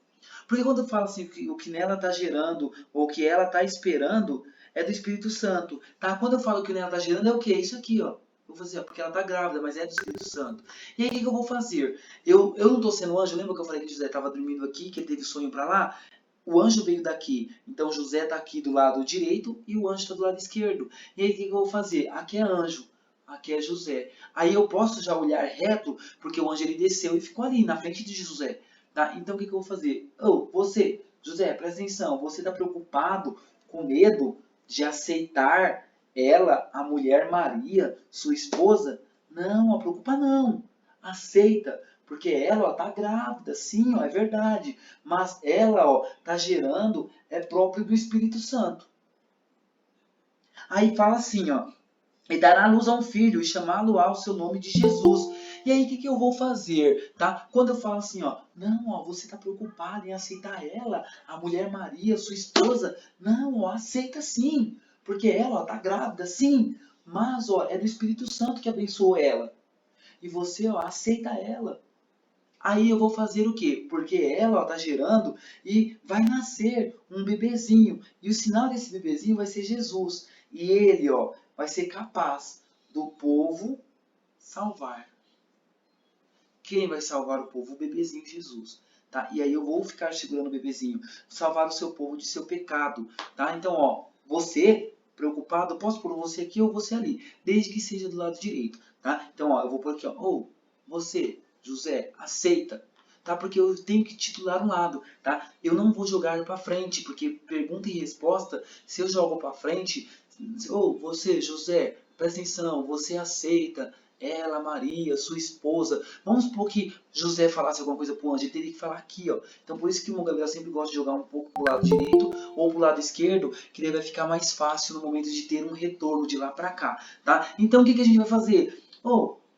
Porque quando eu falo assim, o que nela está gerando, ou o que ela está esperando, é do Espírito Santo. Tá? Quando eu falo que o que nela está gerando, é o quê? Isso aqui, ó. Eu vou fazer, porque ela está grávida, mas é do Espírito Santo. E aí, o que eu vou fazer? Eu não estou sendo anjo, lembra que eu falei que José estava dormindo aqui, que ele teve sonho para lá? O anjo veio daqui, então José está aqui do lado direito e o anjo está do lado esquerdo. E aí, o que eu vou fazer? Aqui é anjo, aqui é José. Aí eu posso já olhar reto, porque o anjo ele desceu e ficou ali, na frente de José. Tá? Então o que eu vou fazer? Você, José, presta atenção, você está preocupado, com medo de aceitar ela, a mulher Maria, sua esposa? Não, não preocupa não. Aceita, porque ela está grávida, sim, ó, é verdade. Mas ela está gerando, é próprio do Espírito Santo. Aí fala assim, ó, e dará luz a um filho e chamá-lo ao seu nome de Jesus. E aí, o que eu vou fazer? Tá? Quando eu falo assim, ó, não, ó, você está preocupado em aceitar ela, a mulher Maria, sua esposa? Não, ó, aceita sim, porque ela está grávida, sim, mas ó, é do Espírito Santo que abençoou ela. E você ó, aceita ela. Aí eu vou fazer o quê? Porque ela está gerando e vai nascer um bebezinho. E o sinal desse bebezinho vai ser Jesus. E ele ó, vai ser capaz do povo salvar. Quem vai salvar o povo? O bebezinho Jesus. Tá? E aí eu vou ficar segurando o bebezinho. Salvar o seu povo de seu pecado. Tá? Então, ó, você, preocupado, posso pôr você aqui ou você ali. Desde que seja do lado direito. Tá? Então, ó, eu vou pôr aqui, ó. Ou, você, José, aceita. Tá? Porque eu tenho que titular um lado. Tá? Eu não vou jogar para frente. Porque pergunta e resposta, se eu jogo para frente... Ou, você, José, presta atenção. Você aceita ela, Maria, sua esposa. Vamos supor que José falasse alguma coisa pro anjo, ele teria que falar aqui, ó. Então por isso que o Gabriel sempre gosta de jogar um pouco pro lado direito ou pro lado esquerdo, que daí vai ficar mais fácil no momento de ter um retorno de lá para cá, tá? Então o que a gente vai fazer?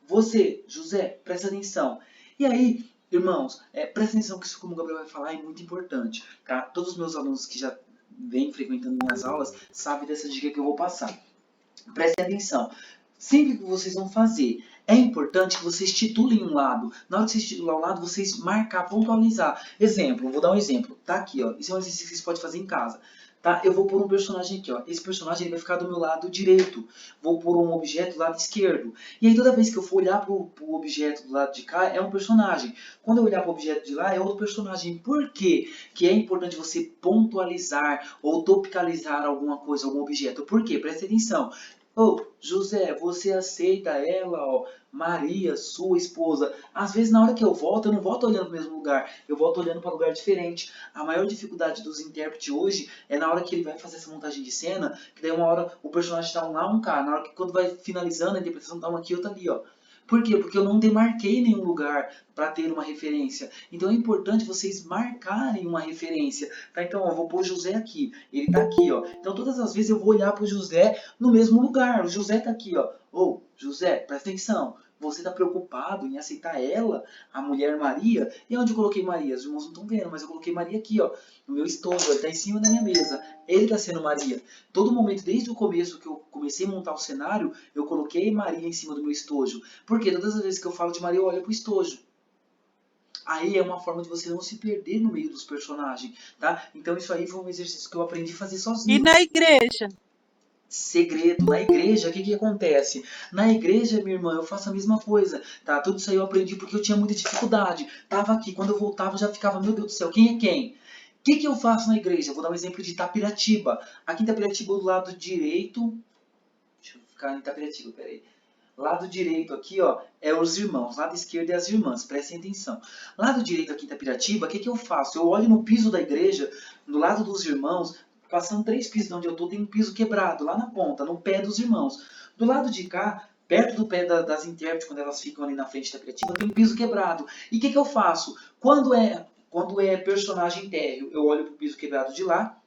Você, José, presta atenção. E aí, irmãos, presta atenção que isso, como o Gabriel vai falar, é muito importante, tá? Todos os meus alunos que já vêm frequentando minhas aulas sabem dessa dica que eu vou passar. Prestem atenção. Sempre que vocês vão fazer, é importante que vocês titulem um lado. Na hora que vocês titular um lado, vocês marcar, pontualizar. Exemplo, vou dar um exemplo. Tá aqui, ó. Isso é um exercício que vocês podem fazer em casa. Tá? Eu vou pôr um personagem aqui, ó. Esse personagem ele vai ficar do meu lado direito. Vou pôr um objeto do lado esquerdo. E aí toda vez que eu for olhar pro objeto do lado de cá, é um personagem. Quando eu olhar pro objeto de lá, é outro personagem. Por quê? Que é importante você pontualizar ou topicalizar alguma coisa, algum objeto. Por quê? Preste atenção. José, você aceita ela, ó, Maria, sua esposa. Às vezes, na hora que eu volto, eu não volto olhando para o mesmo lugar, eu volto olhando para um lugar diferente. A maior dificuldade dos intérpretes hoje é na hora que ele vai fazer essa montagem de cena, que daí uma hora o personagem está um lá, um cá. Na hora que quando vai finalizando, a interpretação está um aqui, outro ali, ó. Por quê? Porque eu não demarquei nenhum lugar para ter uma referência. Então é importante vocês marcarem uma referência. Tá? Então, ó, eu vou pôr o José aqui. Ele está aqui, ó. Então todas as vezes eu vou olhar para o José no mesmo lugar. O José está aqui, ó. José, presta atenção. Você está preocupado em aceitar ela, a mulher Maria? E onde eu coloquei Maria? Os irmãos não estão vendo, mas eu coloquei Maria aqui, ó, no meu estojo. Ele está em cima da minha mesa. Ele está sendo Maria. Todo momento, desde o começo que eu comecei a montar o cenário, eu coloquei Maria em cima do meu estojo. Porque todas as vezes que eu falo de Maria, eu olho para o estojo. Aí é uma forma de você não se perder no meio dos personagens, tá? Então isso aí foi um exercício que eu aprendi a fazer E sozinho. na igreja? Segredo, na igreja, o que acontece? Na igreja, minha irmã, eu faço a mesma coisa, tá? Tudo isso aí eu aprendi porque eu tinha muita dificuldade. Tava aqui, quando eu voltava eu já ficava, meu Deus do céu, quem é quem? O que eu faço na igreja? Vou dar um exemplo de Itapiratiba. Aqui em Itapiratiba, do lado direito... Deixa eu ficar em Itapiratiba, peraí. Lado direito aqui, ó, é os irmãos. Lado esquerdo é as irmãs. Prestem atenção. Lado direito aqui em Itapiratiba, o que eu faço? Eu olho no piso da igreja, do lado dos irmãos, passando 3 pisos de onde eu estou, tem um piso quebrado, lá na ponta, no pé dos irmãos. Do lado de cá, perto do pé das intérpretes, quando elas ficam ali na frente da Itapiratiba, tem um piso quebrado. E o que eu faço? Quando é personagem térreo, eu olho para o piso quebrado de lá.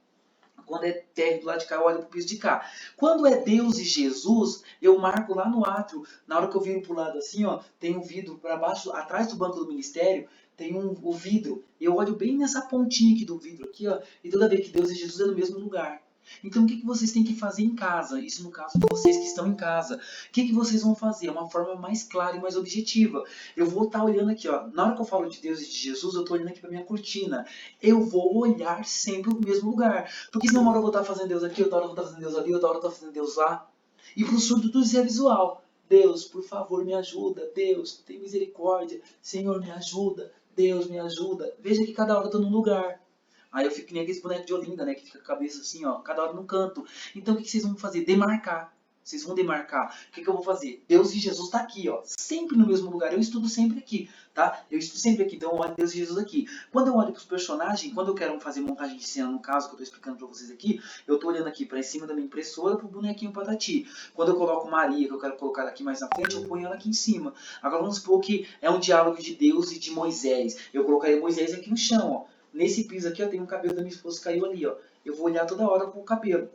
Quando é térreo do lado de cá, eu olho para o piso de cá. Quando é Deus e Jesus, eu marco lá no átrio. Na hora que eu viro para o lado assim, ó, tem um vidro para baixo, atrás do banco do ministério, tem o vidro. Eu olho bem nessa pontinha aqui do vidro, aqui, ó, e toda vez que Deus e Jesus é no mesmo lugar. Então, o que vocês têm que fazer em casa? Isso no caso de vocês que estão em casa. O que vocês vão fazer? Uma forma mais clara e mais objetiva. Eu vou estar olhando aqui, ó. Na hora que eu falo de Deus e de Jesus, eu estou olhando aqui para minha cortina. Eu vou olhar sempre no mesmo lugar. Porque senão uma hora eu vou estar fazendo Deus aqui, outra hora eu vou estar fazendo Deus ali, outra hora eu vou estar fazendo Deus lá. E para o surdo tudo isso é visual. Deus, por favor, me ajuda. Deus, tem misericórdia. Senhor, me ajuda. Deus, me ajuda. Veja que cada hora eu estou num lugar. Aí eu fico que nem aqueles bonecos de Olinda, né? Que fica com a cabeça assim, ó, cada hora num canto. Então o que vocês vão fazer? Demarcar. Vocês vão demarcar. O que eu vou fazer? Deus e Jesus tá aqui, ó. Sempre no mesmo lugar. Eu estudo sempre aqui, tá? Eu estudo sempre aqui. Então eu olho Deus e Jesus aqui. Quando eu olho para os personagens, quando eu quero fazer montagem de cena, no caso que eu tô explicando para vocês aqui, eu tô olhando aqui para cima da minha impressora pro bonequinho Patati. Quando eu coloco Maria, que eu quero colocar aqui mais na frente, eu ponho ela aqui em cima. Agora vamos supor que é um diálogo de Deus e de Moisés. Eu colocaria Moisés aqui no chão, ó. Nesse piso aqui, ó, tem um cabelo da minha esposa que caiu ali, ó. Eu vou olhar toda hora pro cabelo.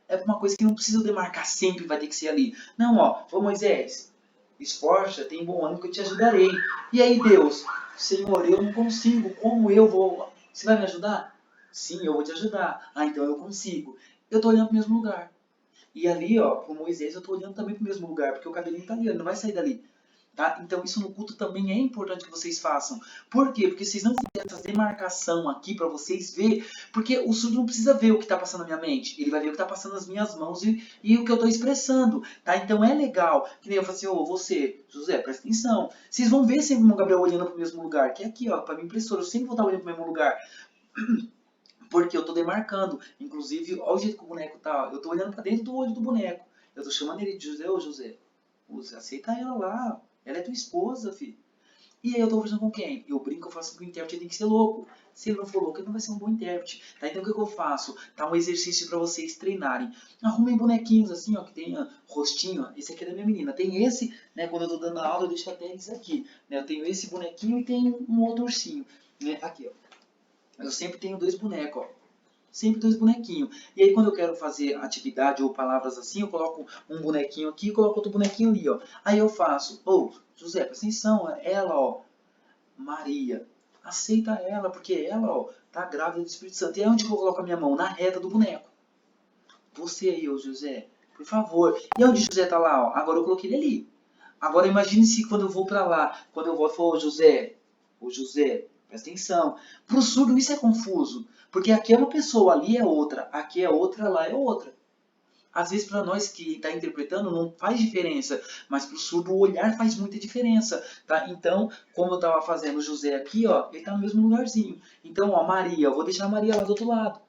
É uma coisa que não precisa demarcar sempre, vai ter que ser ali. Não, ó, Moisés, esforça, tem bom ânimo que eu te ajudarei. E aí, Deus, Senhor, eu não consigo, como eu vou? Você vai me ajudar? Sim, eu vou te ajudar. Ah, então eu consigo. Eu tô olhando pro mesmo lugar. E ali, ó, pro Moisés, eu tô olhando também pro mesmo lugar, porque o cabelinho tá ali, ele não vai sair dali. Tá? Então isso no culto também é importante que vocês façam. Por quê? Porque vocês não fizerem essa demarcação aqui para vocês ver, porque o surdo não precisa ver o que está passando na minha mente, ele vai ver o que está passando nas minhas mãos e o que eu estou expressando. Tá? Então é legal, que nem eu falo assim, ô você, José, presta atenção. Vocês vão ver sempre o Gabriel olhando para o mesmo lugar, que é aqui, ó, para minha impressora, eu sempre vou estar olhando para o mesmo lugar. Porque eu tô demarcando. Inclusive, olha o jeito que o boneco tá. Eu tô olhando pra dentro do olho do boneco. Eu tô chamando ele de José. Ô José, aceita ela lá. Ela é tua esposa, filho. E aí eu tô conversando com quem? Eu brinco, eu faço que o intérprete tem que ser louco. Se ele não for louco, ele não vai ser um bom intérprete. Tá? Então o que eu faço? Tá um exercício para vocês treinarem. Arrumem bonequinhos assim, ó, que tenha rostinho. Esse aqui é da minha menina. Tem esse, né? Quando eu tô dando aula, eu deixo até eles aqui. Né? Eu tenho esse bonequinho e tenho um outro ursinho. Né? Aqui, ó. Eu sempre tenho dois bonecos, ó. Sempre dois bonequinhos. E aí quando eu quero fazer atividade ou palavras assim, eu coloco um bonequinho aqui e coloco outro bonequinho ali, ó. Aí eu faço, José, presta atenção, ela, ó, Maria, aceita ela, porque ela, ó, tá grávida do Espírito Santo. E aí onde que eu coloco a minha mão? Na reta do boneco. Você aí, ô José, por favor. E onde José tá lá, ó? Agora eu coloquei ele ali. Agora imagine se quando eu vou para lá, quando eu volto, ô José, presta atenção. Para o surdo isso é confuso, porque aqui é uma pessoa, ali é outra, aqui é outra, lá é outra. Às vezes para nós que está interpretando não faz diferença, mas para o surdo o olhar faz muita diferença, tá? Então, como eu estava fazendo o José aqui, ó, ele está no mesmo lugarzinho. Então, ó, Maria, eu vou deixar a Maria lá do outro lado,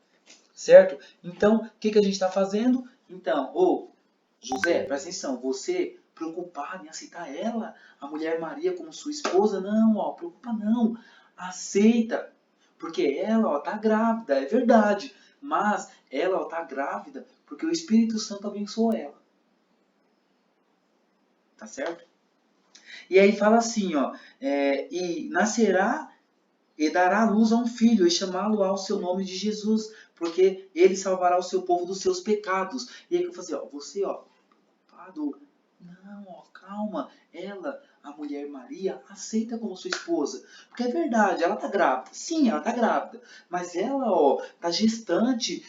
certo? Então, o que a gente está fazendo? Então, José, presta atenção, você preocupado em aceitar ela, a mulher Maria, como sua esposa, não, ó, preocupa não, aceita, porque ela, ó, tá grávida, é verdade, mas ela, ó, tá grávida porque o Espírito Santo abençoou ela, tá certo? E aí fala assim, ó, e nascerá e dará à luz a um filho e chamá-lo ao seu nome de Jesus, porque ele salvará o seu povo dos seus pecados. E aí que eu falei, ó, você, ó, preocupado, não, ó, calma, ela, a mulher Maria, aceita como sua esposa. Porque é verdade, ela tá grávida. Sim, ela tá grávida. Mas ela, ó, tá gestante,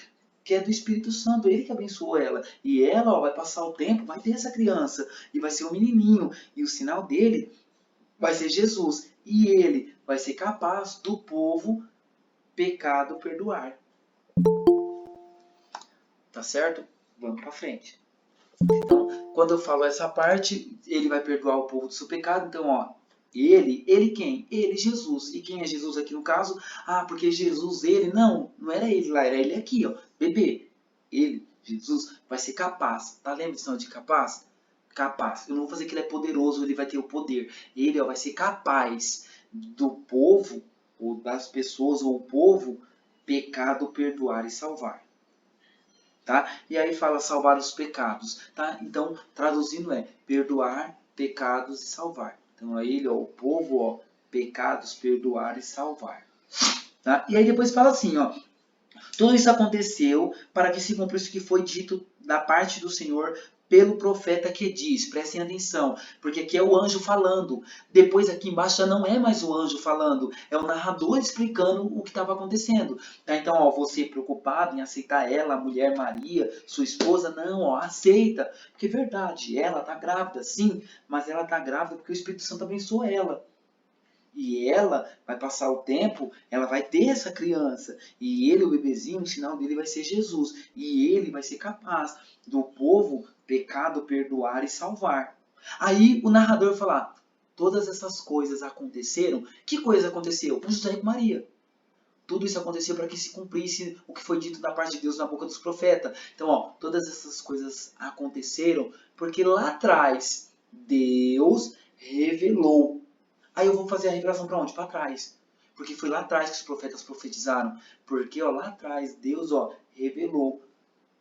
que é do Espírito Santo, ele que abençoou ela. E ela, ó, vai passar o tempo, vai ter essa criança. E vai ser um menininho. E o sinal dele vai ser Jesus. E ele vai ser capaz do povo pecado perdoar. Tá certo? Vamos pra frente. Então, quando eu falo essa parte, ele vai perdoar o povo do seu pecado. Então, ó, ele quem? Ele, Jesus. E quem é Jesus aqui no caso? Ah, porque Jesus, ele, não era ele lá, era ele aqui, ó, bebê. Ele, Jesus, vai ser capaz. Tá lembra disso de capaz? Capaz. Eu não vou fazer que ele é poderoso, ele vai ter o poder. Ele, ó, vai ser capaz do povo, ou das pessoas, ou o povo, pecado perdoar e salvar. Tá? E aí fala salvar os pecados, tá? Então, traduzindo perdoar pecados e salvar. Então, aí ele, ó, o povo, ó, pecados, perdoar e salvar. Tá? E aí depois fala assim, ó, tudo isso aconteceu para que se cumprisse o que foi dito da parte do Senhor pelo profeta que diz. Prestem atenção, porque aqui é o anjo falando. Depois aqui embaixo já não é mais o anjo falando, é o narrador explicando o que estava acontecendo. Tá? Então, ó, você preocupado em aceitar ela, a mulher Maria, sua esposa, não, ó, aceita. Porque é verdade, ela está grávida, sim, mas ela está grávida porque o Espírito Santo abençoou ela. E ela vai passar o tempo, ela vai ter essa criança. E ele, o bebezinho, o sinal dele vai ser Jesus. E ele vai ser capaz do povo, pecado, perdoar e salvar. Aí o narrador vai falar, todas essas coisas aconteceram. Que coisa aconteceu? Com José e com Maria. Tudo isso aconteceu para que se cumprisse o que foi dito da parte de Deus na boca dos profetas. Então, ó, todas essas coisas aconteceram porque lá atrás Deus revelou. Aí eu vou fazer a revelação para onde? Para trás. Porque foi lá atrás que os profetas profetizaram. Porque ó, lá atrás Deus revelou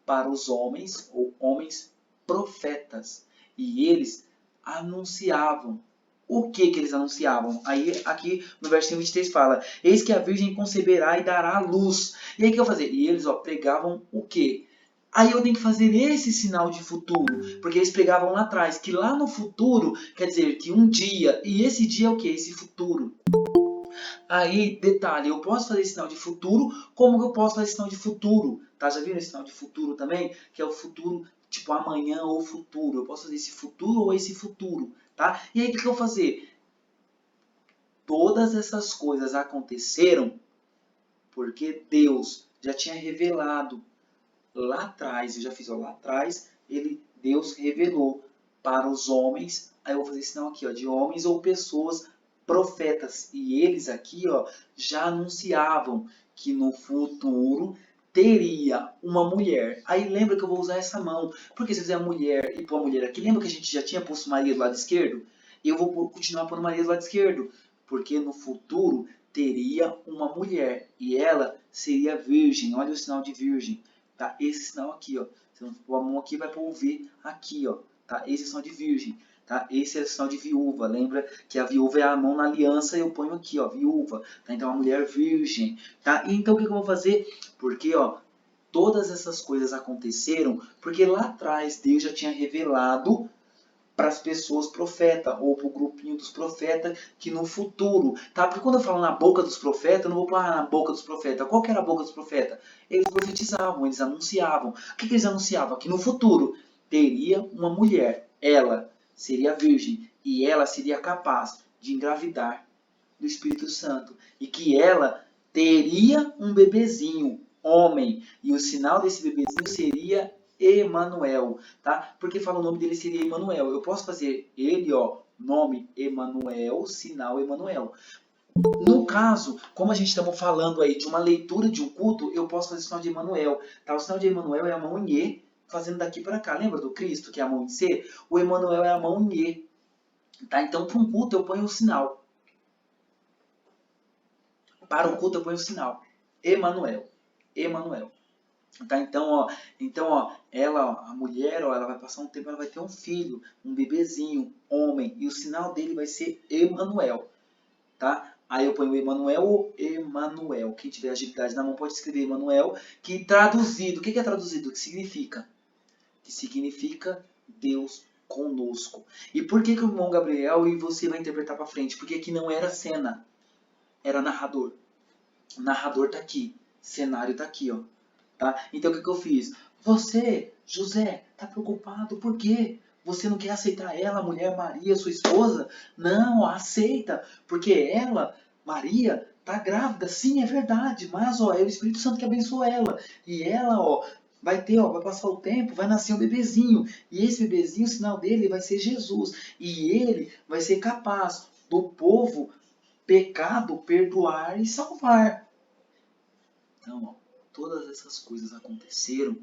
para os homens, ou homens profetas. E eles anunciavam. O que eles anunciavam? Aí aqui no versículo 23 fala, eis que a virgem conceberá e dará à luz. E aí o que eu vou fazer? E eles pregavam o quê? Aí eu tenho que fazer esse sinal de futuro, porque eles pregavam lá atrás, que lá no futuro, quer dizer que um dia, e esse dia é o que? Esse futuro. Aí, detalhe, eu posso fazer sinal de futuro, como que eu posso fazer sinal de futuro? Tá, já viram esse sinal de futuro também? Que é o futuro, tipo amanhã ou futuro. Eu posso fazer esse futuro ou esse futuro, Tá? E aí o que eu vou fazer? Todas essas coisas aconteceram porque Deus já tinha revelado lá atrás, eu já fiz lá atrás, Deus revelou para os homens, aí eu vou fazer esse sinal aqui, ó, de homens ou pessoas profetas. E eles aqui, ó, já anunciavam que no futuro teria uma mulher. Aí lembra que eu vou usar essa mão, porque se eu fizer a mulher e pôr a mulher aqui, lembra que a gente já tinha posto Maria do lado esquerdo? Eu vou continuar pondo Maria do lado esquerdo, porque no futuro teria uma mulher e ela seria virgem. Olha o sinal de virgem. Tá? Esse sinal aqui, ó. Se não pôr a mão aqui, vai pôr o V aqui, ó. Tá? Esse é o sinal de virgem. Tá? Esse é o sinal de viúva. Lembra que a viúva é a mão na aliança e eu ponho aqui, ó, viúva. Tá? Então, a mulher virgem. Tá? E então, o que eu vou fazer? Porque, ó, todas essas coisas aconteceram porque lá atrás Deus já tinha revelado para as pessoas profetas, ou para o grupinho dos profetas, que no futuro, tá? Porque quando eu falo na boca dos profetas, eu não vou falar na boca dos profetas. Qual que era a boca dos profetas? Eles profetizavam, eles anunciavam. O que eles anunciavam? Que no futuro teria uma mulher, ela seria virgem, e ela seria capaz de engravidar do Espírito Santo, e que ela teria um bebezinho, homem, e o sinal desse bebezinho seria Emanuel, tá? Porque fala o nome dele seria Emanuel. Eu posso fazer ele, ó, nome Emanuel, sinal Emanuel. No caso, como a gente estamos falando aí de uma leitura de um culto, eu posso fazer o sinal de Emanuel, tá? O sinal de Emanuel é a mão em E, fazendo daqui para cá. Lembra do Cristo, que é a mão em C? O Emanuel é a mão em E, tá? Então, para um culto eu ponho o sinal. Para o culto eu ponho o sinal. Emanuel. Emanuel. Tá? Então, ela, a mulher, ó, ela vai passar um tempo, ela vai ter um filho, um bebezinho, homem, e o sinal dele vai ser Emanuel, tá? Aí eu ponho Emanuel ou Emanuel. Quem tiver agilidade na mão pode escrever Emanuel, que traduzido, o que é traduzido? O que significa? Que significa Deus conosco. E por que o irmão Gabriel e você vai interpretar para frente? Porque aqui não era cena, era narrador. O narrador tá aqui, cenário tá aqui, ó. Tá? Então o que eu fiz? Você, José, tá preocupado? Por quê? Você não quer aceitar ela, a mulher Maria, sua esposa? Não, aceita, porque ela, Maria, tá grávida. Sim, é verdade, mas ó, é o Espírito Santo que abençoa ela. E ela, ó, vai ter, ó, vai passar o tempo, vai nascer um bebezinho. E esse bebezinho, o sinal dele vai ser Jesus. E ele vai ser capaz do povo pecado perdoar e salvar. Então, ó, todas essas coisas aconteceram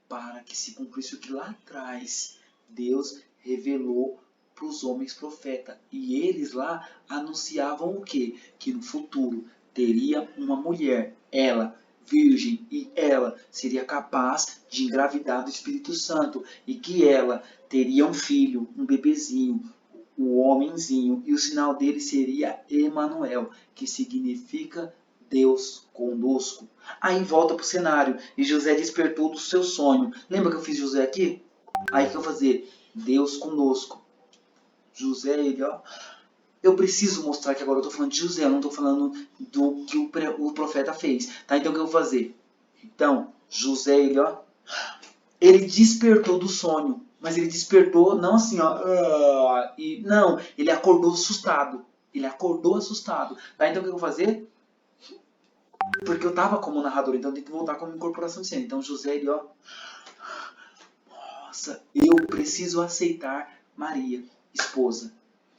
para que se cumprisse o que lá atrás Deus revelou para os homens profetas. E eles lá anunciavam o quê? Que no futuro teria uma mulher, ela, virgem, e ela seria capaz de engravidar do Espírito Santo. E que ela teria um filho, um bebezinho, o homenzinho, e o sinal dele seria Emanuel, que significa Deus conosco. Aí volta para o cenário, e José despertou do seu sonho. Lembra que eu fiz José aqui? Aí o que eu vou fazer? Deus conosco. José, ele, ó. Eu preciso mostrar que agora eu estou falando de José, eu não estou falando do que o profeta fez. Tá? Então o que eu vou fazer? Então, José, ele, ó. Ele despertou do sonho. Mas ele despertou não assim, ó. Não, ele acordou assustado. Ele acordou assustado. Tá? Então o que eu vou fazer? Porque eu estava como narrador, então tem que voltar como incorporação de cena. Então José, ele, ó. Nossa, eu preciso aceitar Maria, esposa.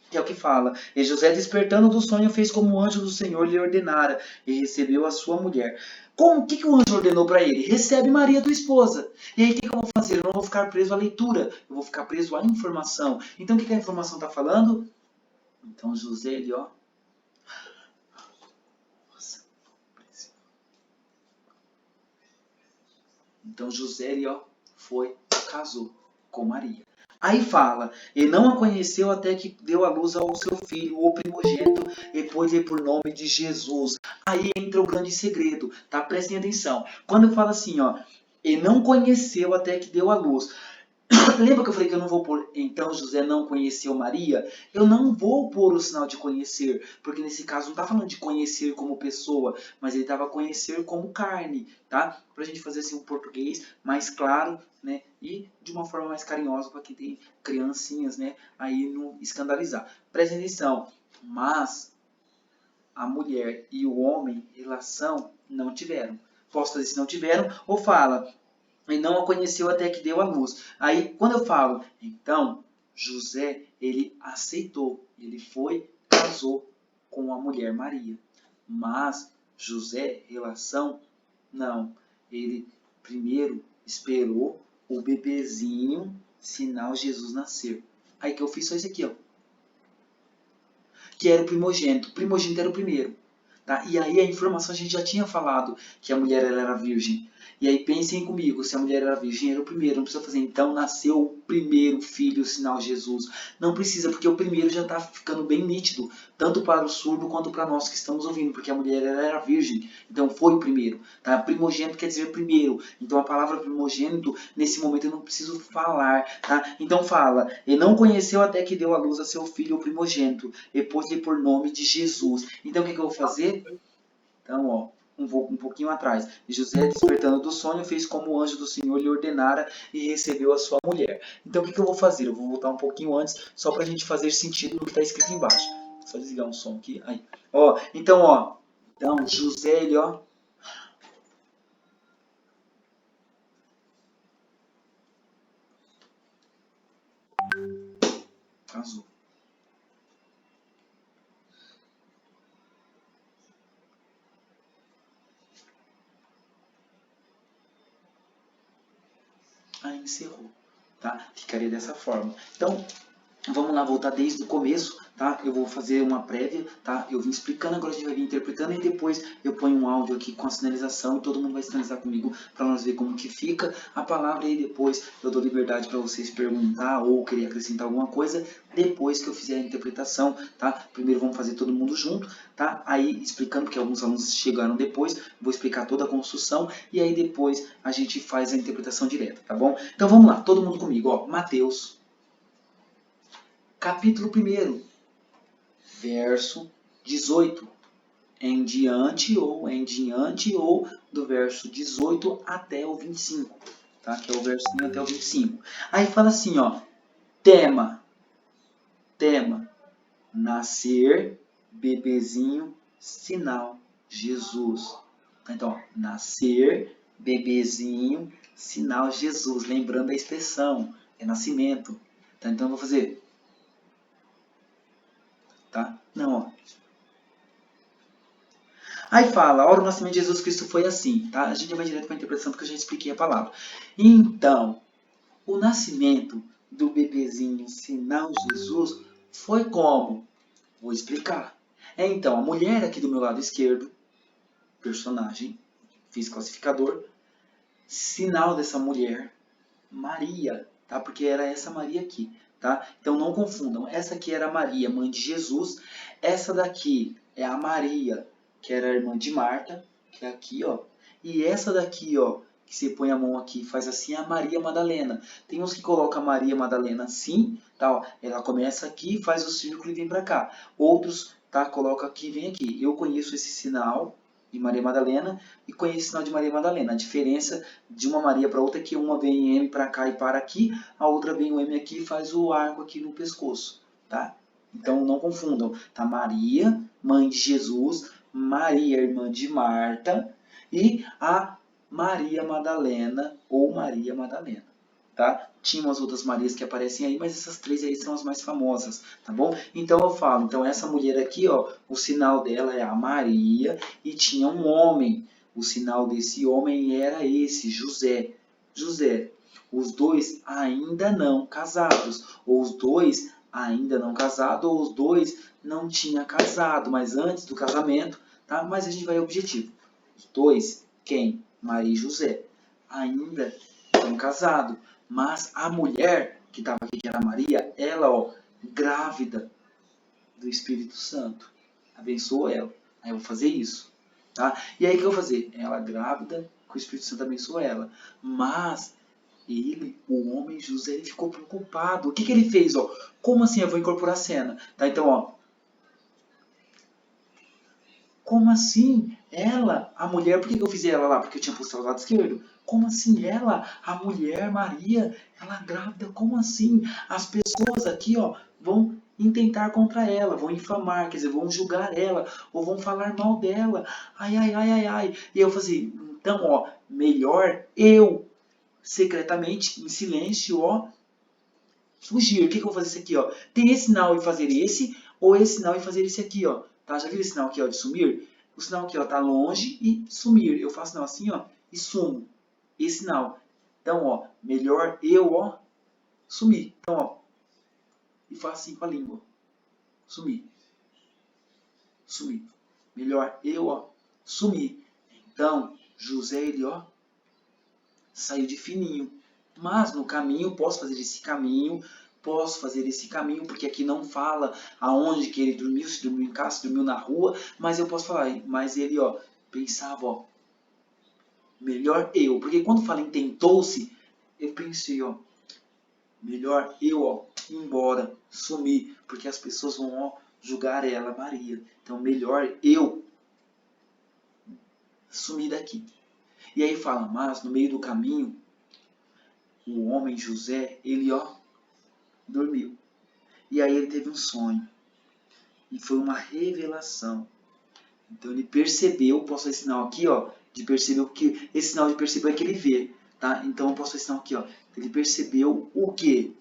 Que é o que fala. E José, despertando do sonho, fez como o anjo do Senhor lhe ordenara e recebeu a sua mulher. O que o anjo ordenou para ele? Recebe Maria, tua esposa. E aí o que eu vou fazer? Eu não vou ficar preso à leitura, eu vou ficar preso à informação. Então o que a informação está falando? Então José, ele, ó. Nossa. Então José, ele, ó, foi, casou com Maria. Aí fala, ele não a conheceu até que deu à luz ao seu filho, o primogênito, e pôs-lhe por nome de Jesus. Aí entra o grande segredo, tá? Prestem atenção. Quando eu falo assim, ó, ele não conheceu até que deu à luz. Lembra que eu falei que eu não vou pôr, então José não conheceu Maria? Eu não vou pôr o sinal de conhecer, porque nesse caso não está falando de conhecer como pessoa, mas ele estava conhecer como carne, tá? Para a gente fazer assim um português mais claro, né? E de uma forma mais carinhosa para quem tem criancinhas, né? Aí não escandalizar. Presta atenção, mas a mulher e o homem relação não tiveram. Posso fazer se não tiveram, ou fala, e não a conheceu até que deu à luz. Aí, quando eu falo, então, José, ele aceitou, ele foi, casou com a mulher Maria. Mas José, relação, não. Ele primeiro esperou o bebezinho, sinal Jesus nascer. Aí que eu fiz só isso aqui, ó. Que era o primogênito. O primogênito era o primeiro. Tá? E aí a informação a gente já tinha falado que a mulher ela era virgem. E aí pensem comigo, se a mulher era virgem, era o primeiro, não precisa fazer. Então nasceu o primeiro filho, o sinal Jesus. Não precisa, porque o primeiro já está ficando bem nítido, tanto para o surdo quanto para nós que estamos ouvindo, porque a mulher ela era virgem, então foi o primeiro. Tá? Primogênito quer dizer primeiro, então a palavra primogênito, nesse momento eu não preciso falar. Tá? Então fala, ele não conheceu até que deu à luz a seu filho, o primogênito, e pôs-lhe por nome de Jesus. Então o que eu vou fazer? Então, ó, um pouquinho atrás. E José, despertando do sonho, fez como o anjo do Senhor lhe ordenara e recebeu a sua mulher. Então, o que eu vou fazer? Eu vou voltar um pouquinho antes, só para a gente fazer sentido do que está escrito embaixo. Só desligar um som aqui. Aí. Ó, então, José, ele, ó. Azul. Aí encerrou. Tá? Ficaria dessa forma. Então, vamos lá, voltar desde o começo, tá? Eu vou fazer uma prévia, tá? Eu vim explicando, agora a gente vai vir interpretando e depois eu ponho um áudio aqui com a sinalização e todo mundo vai sinalizar comigo para nós ver como que fica a palavra e depois eu dou liberdade para vocês perguntar ou querer acrescentar alguma coisa depois que eu fizer a interpretação, tá? Primeiro vamos fazer todo mundo junto, tá? Aí explicando, porque alguns alunos chegaram depois, vou explicar toda a construção e aí depois a gente faz a interpretação direta, tá bom? Então vamos lá, todo mundo comigo, ó. Mateus capítulo 1, verso 18 em diante ou do verso 18 até o 25, tá? Que é o versinho até o 25. Aí fala assim, ó, tema, nascer, bebezinho, sinal, Jesus. Então, ó, nascer, bebezinho, sinal, Jesus. Lembrando a expressão, é nascimento. Tá? Então, eu vou fazer, tá? Não, ó. Aí fala, a hora do nascimento de Jesus Cristo foi assim, tá? A gente já vai direto para a interpretação porque eu já expliquei a palavra. Então, o nascimento do bebezinho sinal Jesus foi como? Vou explicar. Então, a mulher aqui do meu lado esquerdo, personagem, fiz classificador, sinal dessa mulher, Maria, tá? Porque era essa Maria aqui, tá? Então não confundam. Essa aqui era Maria, mãe de Jesus. Essa daqui é a Maria, que era a irmã de Marta, que é aqui, ó. E essa daqui, ó, que você põe a mão aqui e faz assim, é a Maria Madalena. Tem uns que colocam a Maria Madalena assim, tá? Ó, ela começa aqui, faz o círculo e vem para cá. Outros, tá? Coloca aqui e vem aqui. Eu conheço esse sinal de Maria Madalena e conheço o sinal de Maria Madalena. A diferença de uma Maria para outra é que uma vem em M para cá e para aqui, a outra vem o M aqui e faz o arco aqui no pescoço, tá? Então não confundam, tá? Maria, mãe de Jesus, Maria, irmã de Marta e a Maria Madalena ou Maria Madalena, tá? Tinha umas outras Marias que aparecem aí, mas essas três aí são as mais famosas, tá bom? Então eu falo, então essa mulher aqui, ó, o sinal dela é a Maria e tinha um homem. O sinal desse homem era esse, José. José. Os dois ainda não casados, ou os dois ainda não casados, ou os dois não tinham casado, mas antes do casamento, tá? Mas a gente vai ao objetivo. Os dois, quem? Maria e José. Ainda não casados. Mas a mulher que estava aqui, que era Maria, ela, ó, grávida do Espírito Santo. Abençoou ela. Aí eu vou fazer isso. Tá? E aí o que eu vou fazer? Ela grávida, que o Espírito Santo abençoou ela. Mas Ele, o homem José, ele ficou preocupado. O que ele fez? Ó? Como assim? Eu vou incorporar a cena. Tá? Então, ó, como assim? Ela, a mulher, por que eu fiz ela lá? Porque eu tinha posto ela do lado esquerdo. Como assim? Ela, a mulher, Maria, ela grávida, como assim? As pessoas aqui, ó, vão intentar contra ela, vão infamar, quer dizer, vão julgar ela, ou vão falar mal dela. Ai, ai, ai, ai, ai. E eu falei assim, então, ó, melhor eu, secretamente, em silêncio, ó, fugir. O que eu vou fazer isso aqui, ó? Tem esse sinal e fazer esse, ou esse sinal e fazer esse aqui, ó. Tá? Já viu esse sinal aqui, ó, de sumir? O sinal aqui, ó, tá longe e sumir. Eu faço sinal assim, ó, e sumo. Esse sinal. Então, ó, melhor eu, ó, sumir. Então, ó, e faço assim com a língua. Sumir. Sumir. Melhor eu, ó, sumir. Então, José, ele, ó, saiu de fininho. Mas no caminho, posso fazer esse caminho, porque aqui não fala aonde que ele dormiu, se dormiu em casa, se dormiu na rua, mas eu posso falar, mas ele, ó, pensava, ó, melhor eu, porque quando fala em tentou-se, eu pensei, ó, melhor eu, ó, ir embora, sumir, porque as pessoas vão, ó, julgar ela, Maria. Então, melhor eu sumir daqui. E aí fala, mas no meio do caminho, o homem José, ele, ó, dormiu. E aí ele teve um sonho. E foi uma revelação. Então ele percebeu, posso fazer sinal aqui, ó, de perceber o que. Esse sinal de perceber é que ele vê. Tá? Então eu posso fazer sinal aqui, ó. Ele percebeu o quê?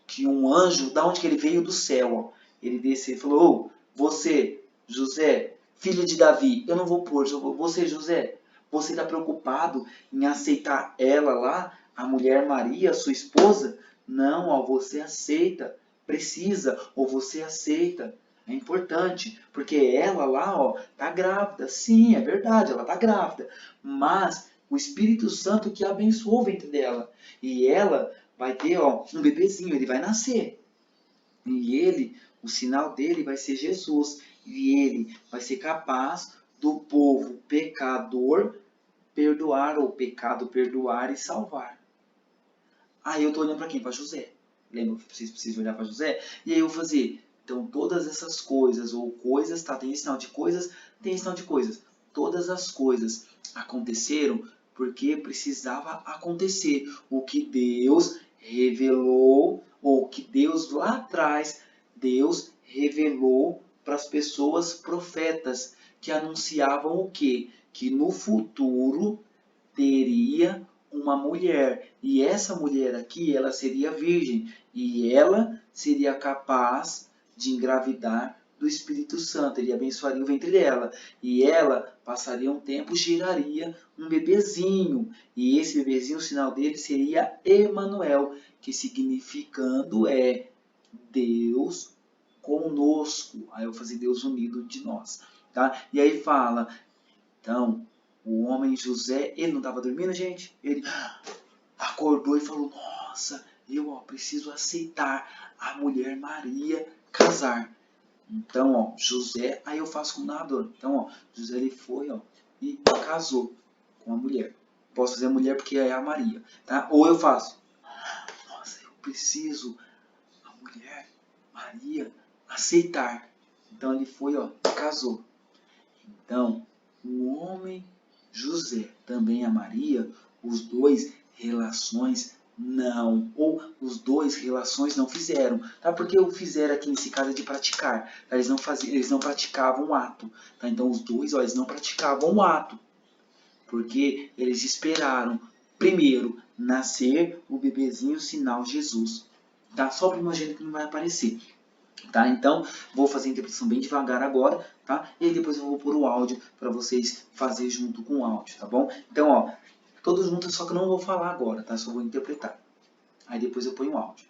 Que um anjo, da onde que ele veio? Do céu, ó. Ele desceu e falou, ô, você, José, filho de Davi, eu não vou pôr, você, José, você está preocupado em aceitar ela lá, a mulher Maria, sua esposa? Não, ó, você aceita, precisa, ou você aceita. É importante, porque ela lá, ó, tá grávida. Sim, é verdade, ela tá grávida. Mas o Espírito Santo que abençoou o ventre dela. E ela vai ter, ó, um bebezinho, ele vai nascer. E ele, o sinal dele vai ser Jesus. E ele vai ser capaz do povo pecador perdoar, ou pecado perdoar e salvar. Aí eu tô olhando para quem? Para José. Lembra que vocês precisam olhar para José? E aí eu vou fazer. Então todas essas coisas, ou coisas, tá? Tem sinal de coisas, tem sinal de coisas. Todas as coisas aconteceram porque precisava acontecer. O que Deus revelou, ou que Deus lá atrás, Deus revelou para as pessoas profetas que anunciavam o quê? Que no futuro teria uma mulher, e essa mulher aqui, ela seria virgem, e ela seria capaz de engravidar do Espírito Santo, ele abençoaria o ventre dela, e ela passaria um tempo, geraria um bebezinho, e esse bebezinho, o sinal dele seria Emanuel, que significando é Deus conosco. Aí eu vou fazer Deus unido de nós, tá? E aí fala, então, o homem José, ele não estava dormindo, gente? Ele acordou e falou, nossa, eu ó, preciso aceitar a mulher Maria casar. Então, ó, José, aí eu faço como narrador. Então, ó, José ele foi, ó, e casou com a mulher. Posso fazer a mulher porque é a Maria, tá? Ou eu faço, nossa, eu preciso a mulher Maria aceitar. Então ele foi, ó, e casou. Então, o homem José, também a Maria, os dois relações não, ou os dois relações não fizeram, tá? Porque o fizeram aqui nesse caso é de praticar, tá? Eles não faziam, eles não praticavam o ato, tá? Então os dois, ó, eles não praticavam o ato, porque eles esperaram primeiro nascer o bebezinho, sinal Jesus, tá? Só o primogênito que não vai aparecer. Tá? Então, vou fazer a interpretação bem devagar agora, tá? E aí depois eu vou pôr o áudio para vocês fazer junto com o áudio, tá bom? Então, ó, todos juntos, só que eu não vou falar agora, tá? Só vou interpretar. Aí depois eu ponho o áudio.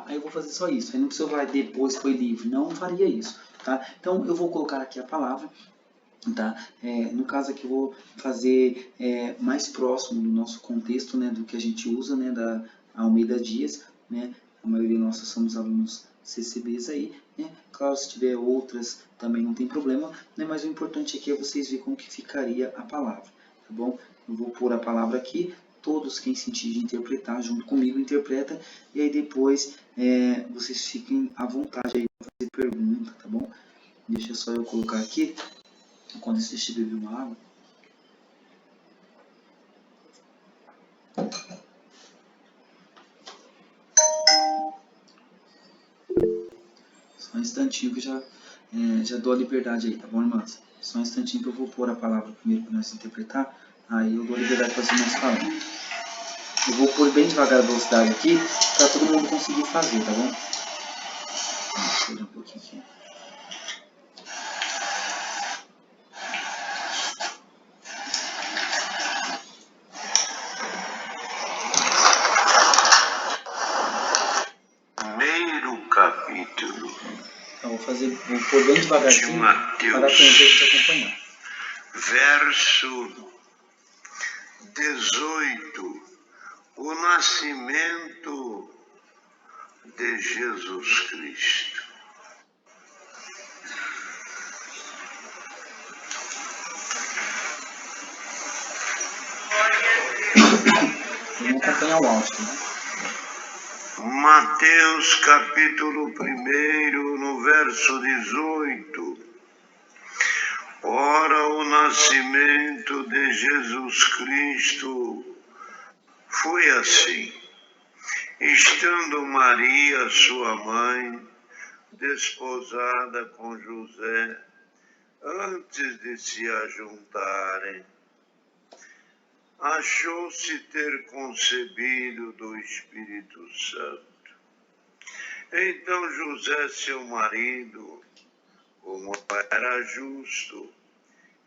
aí eu vou fazer só isso. Aí não precisa falar depois foi livre, não faria isso, tá? Então eu vou colocar aqui a palavra, tá? No caso aqui eu vou fazer mais próximo do nosso contexto, né, do que a gente usa, né, da Almeida Dias, né? A maioria nossa somos alunos CCBs aí, né? Claro, se tiver outras também não tem problema, né? Mas o importante aqui é vocês verem como que ficaria a palavra, tá bom? Eu vou pôr a palavra aqui, todos quem sentir de interpretar junto comigo interpreta, e aí depois vocês fiquem à vontade aí para fazer pergunta, tá bom? Deixa só eu colocar aqui, quando você beber uma água. Só um instantinho que eu já dou a liberdade aí, tá bom, irmãs? Só um instantinho que eu vou pôr a palavra primeiro para nós interpretar, aí eu dou a liberdade para os irmãos falarem. Eu vou pôr bem devagar a velocidade aqui, para todo mundo conseguir fazer, tá bom? Deixa eu ver um pouquinho aqui. Primeiro capítulo. Então, vou pôr bem devagarzinho para dar tempo de a gente acompanhar. Verso 18. O nascimento de Jesus Cristo. Vamos acompanhar o áudio, né? Mateus capítulo 1, no verso 18. Ora, o nascimento de Jesus Cristo foi assim. Estando Maria, sua mãe, desposada com José, antes de se ajuntarem, achou-se ter concebido do Espírito Santo. Então José, seu marido, como era justo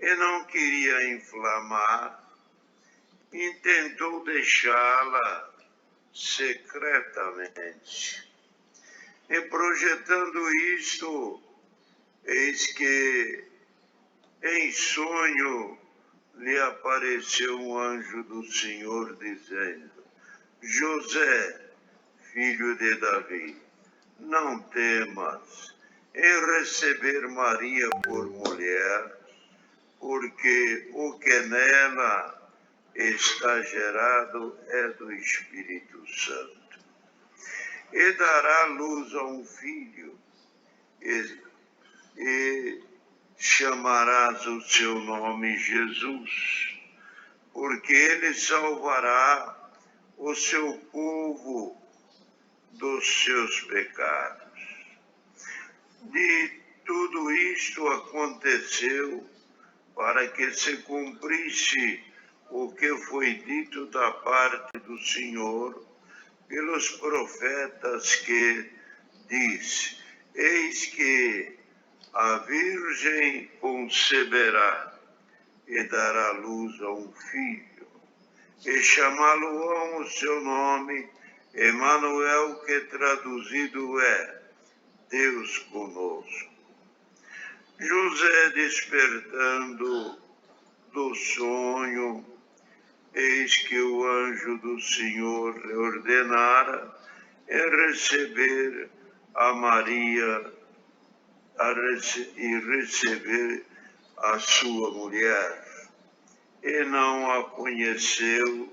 e não queria inflamar, intentou deixá-la secretamente. E projetando isto, eis que em sonho lhe apareceu um anjo do Senhor dizendo: José, filho de Davi, não temas em receber Maria por mulher, porque o que nela está gerado é do Espírito Santo. E dará luz a um filho, e chamarás o seu nome Jesus, porque ele salvará o seu povo dos seus pecados. De tudo isto aconteceu para que se cumprisse o que foi dito da parte do Senhor pelos profetas, que diz: Eis que a Virgem conceberá e dará luz a um filho, e chamá-lo-ão o seu nome Emanuel, que traduzido é Deus conosco. José, despertando do sonho, eis que o anjo do Senhor lhe ordenara receber a Maria e receber a sua mulher. E não a conheceu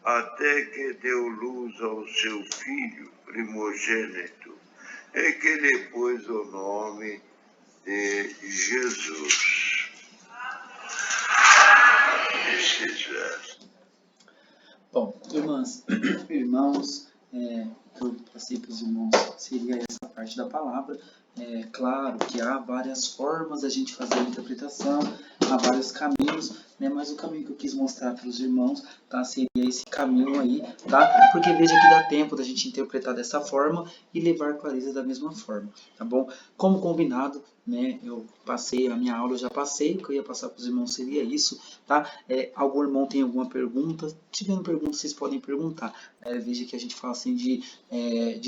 até que deu luz ao seu filho primogênito, e que lhe pôs o nome de Jesus. Esses versos. Bom, irmãos, eu passei para os irmãos, seria essa parte da palavra. Claro que há várias formas da gente fazer a interpretação, há vários caminhos, né? Mas o caminho que eu quis mostrar para os irmãos, tá? Seria esse caminho aí, tá? Porque veja que dá tempo da gente interpretar dessa forma e levar clareza da mesma forma, tá bom? Como combinado, né? Eu passei a minha aula, eu já passei, o que eu ia passar para os irmãos seria isso, tá? Algum irmão tem alguma pergunta? Tiverem pergunta, vocês podem perguntar. Veja que a gente fala assim de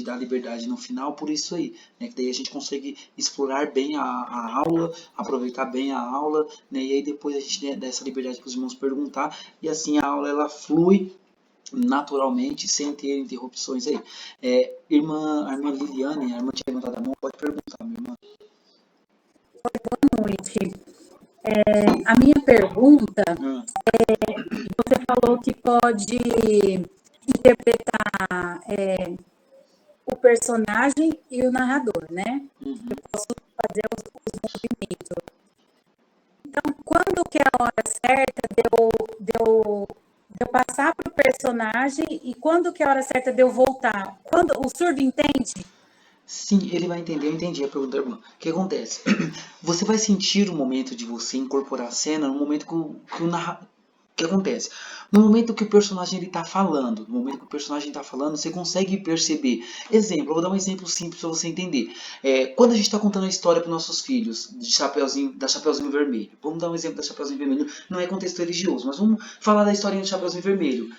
dar liberdade no final, por isso aí, né? Que daí a gente consegue explorar bem a aula, aproveitar bem a aula, né? E aí depois a gente dá essa liberdade para os irmãos perguntar, e assim a aula ela flui naturalmente, sem ter interrupções aí. A irmã Liliane, a irmã tinha levantado a mão, pode perguntar, minha irmã. Boa noite. A minha pergunta, você falou que pode interpretar o personagem e o narrador, né? Eu posso fazer os movimentos. Então, quando que é a hora certa de eu passar para o personagem e quando que é a hora certa de eu voltar? Quando o surdo entende? Sim, ele vai entender, eu entendi a pergunta da irmã. O que acontece? Você vai sentir o momento de você incorporar a cena no momento que o narrador. O que acontece? No momento que o personagem está falando, no momento que o personagem está falando, você consegue perceber. Exemplo, eu vou dar um exemplo simples para você entender. Quando a gente está contando a história para os nossos filhos da Chapeuzinho Vermelho, vamos dar um exemplo da Chapeuzinho Vermelho, não é contexto religioso, mas vamos falar da historinha do Chapeuzinho Vermelho.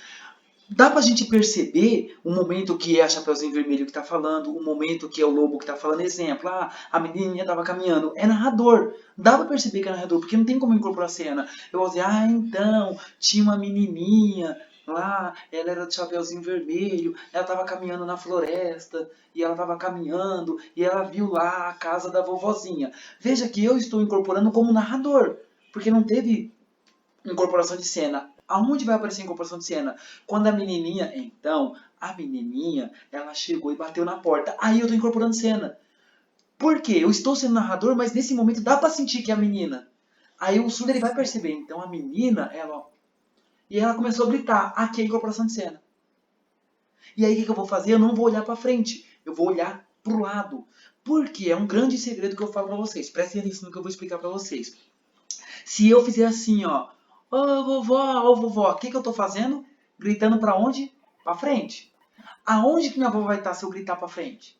Dá pra gente perceber o momento que é a Chapeuzinho Vermelho que tá falando, o momento que é o lobo que tá falando. Exemplo, a menininha tava caminhando. É narrador. Dá pra perceber que é narrador, porque não tem como incorporar a cena. Eu vou dizer, então, tinha uma menininha lá, ela era de Chapeuzinho Vermelho, ela tava caminhando na floresta, e ela tava caminhando, e ela viu lá a casa da vovozinha. Veja que eu estou incorporando como narrador, porque não teve incorporação de cena. Aonde vai aparecer a incorporação de cena? Quando a menininha, ela chegou e bateu na porta. Aí eu tô incorporando cena. Por quê? Eu estou sendo narrador, mas nesse momento dá pra sentir que é a menina. Aí o surdo ele vai perceber. Então a menina, e ela começou a gritar. Aqui é a incorporação de cena. E aí o que eu vou fazer? Eu não vou olhar pra frente. Eu vou olhar pro lado. Porque é um grande segredo que eu falo pra vocês. Prestem atenção no que eu vou explicar pra vocês. Se eu fizer assim, ó, ô vovó, o que eu tô fazendo? Gritando pra onde? Pra frente. Aonde que minha avó vai estar se eu gritar pra frente?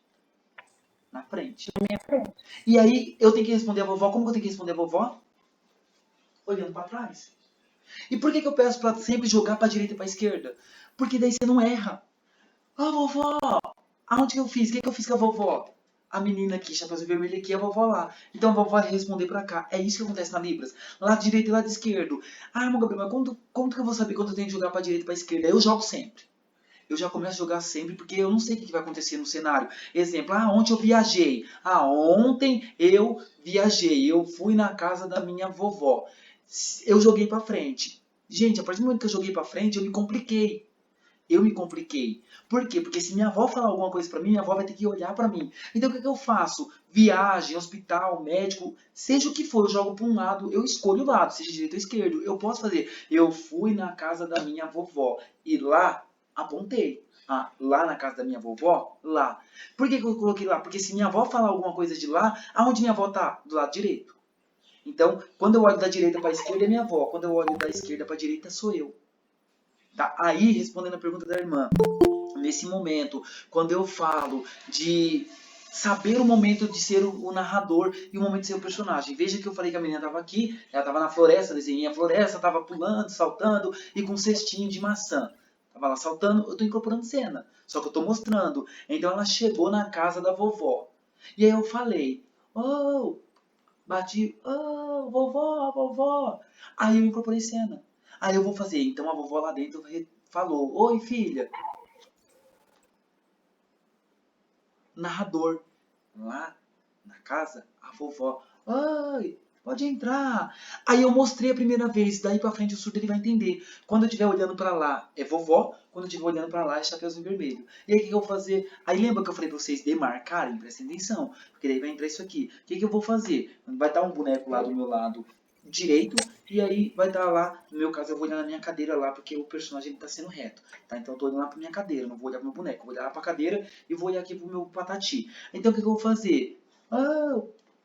Na frente. Na minha frente. E aí eu tenho que responder a vovó. Como que eu tenho que responder a vovó? Olhando pra trás. E por que eu peço pra sempre jogar pra direita e pra esquerda? Porque daí você não erra. Vovó, aonde que eu fiz? O que eu fiz com a vovó? A menina aqui, Chapeuzinho Vermelho aqui, a vovó lá. Então a vovó vai responder pra cá. É isso que acontece na Libras. Lado direito e lado esquerdo. Irmão Gabriel, mas como que eu vou saber quando eu tenho que jogar pra direita e pra esquerda? Eu jogo sempre. Eu já começo a jogar sempre porque eu não sei o que vai acontecer no cenário. Exemplo, ontem eu viajei. Ontem eu viajei. Eu fui na casa da minha vovó. Eu joguei pra frente. Gente, a partir do momento que eu joguei pra frente, eu me compliquei. Por quê? Porque se minha avó falar alguma coisa pra mim, minha avó vai ter que olhar pra mim. Então o que eu faço? Viagem, hospital, médico, seja o que for, eu jogo pra um lado, eu escolho o lado, seja direito ou esquerdo. Eu posso fazer, eu fui na casa da minha vovó e lá apontei. Lá na casa da minha vovó? Lá. Por que eu coloquei lá? Porque se minha avó falar alguma coisa de lá, aonde minha avó tá? Do lado direito. Então, quando eu olho da direita para a esquerda é minha avó, quando eu olho da esquerda para a direita sou eu. Tá? Aí, respondendo a pergunta da irmã, nesse momento, quando eu falo de saber o momento de ser o narrador e o momento de ser o personagem. Veja que eu falei que a menina estava aqui, ela estava na floresta, desenhei a floresta, estava pulando, saltando e com um cestinho de maçã. Estava lá saltando, eu estou incorporando cena, só que eu estou mostrando. Então ela chegou na casa da vovó. E aí eu falei, bati, vovó. Aí eu incorporei cena. Aí eu vou fazer, então a vovó lá dentro falou, oi filha. Narrador. Lá na casa, a vovó, oi, pode entrar. Aí eu mostrei a primeira vez, daí pra frente o surdo ele vai entender. Quando eu estiver olhando pra lá é vovó, quando eu estiver olhando pra lá é Chapeuzinho Vermelho. E aí o que eu vou fazer? Aí lembra que eu falei pra vocês demarcarem? Prestem atenção, porque daí vai entrar isso aqui. O que eu vou fazer? Vai estar um boneco lá do meu lado direito, e aí vai estar lá, no meu caso eu vou olhar na minha cadeira lá, porque o personagem está sendo reto, tá? Então eu tô olhando lá pra minha cadeira, não vou olhar pro meu boneco, eu vou olhar lá pra cadeira e vou olhar aqui pro meu patati. Então o que eu vou fazer?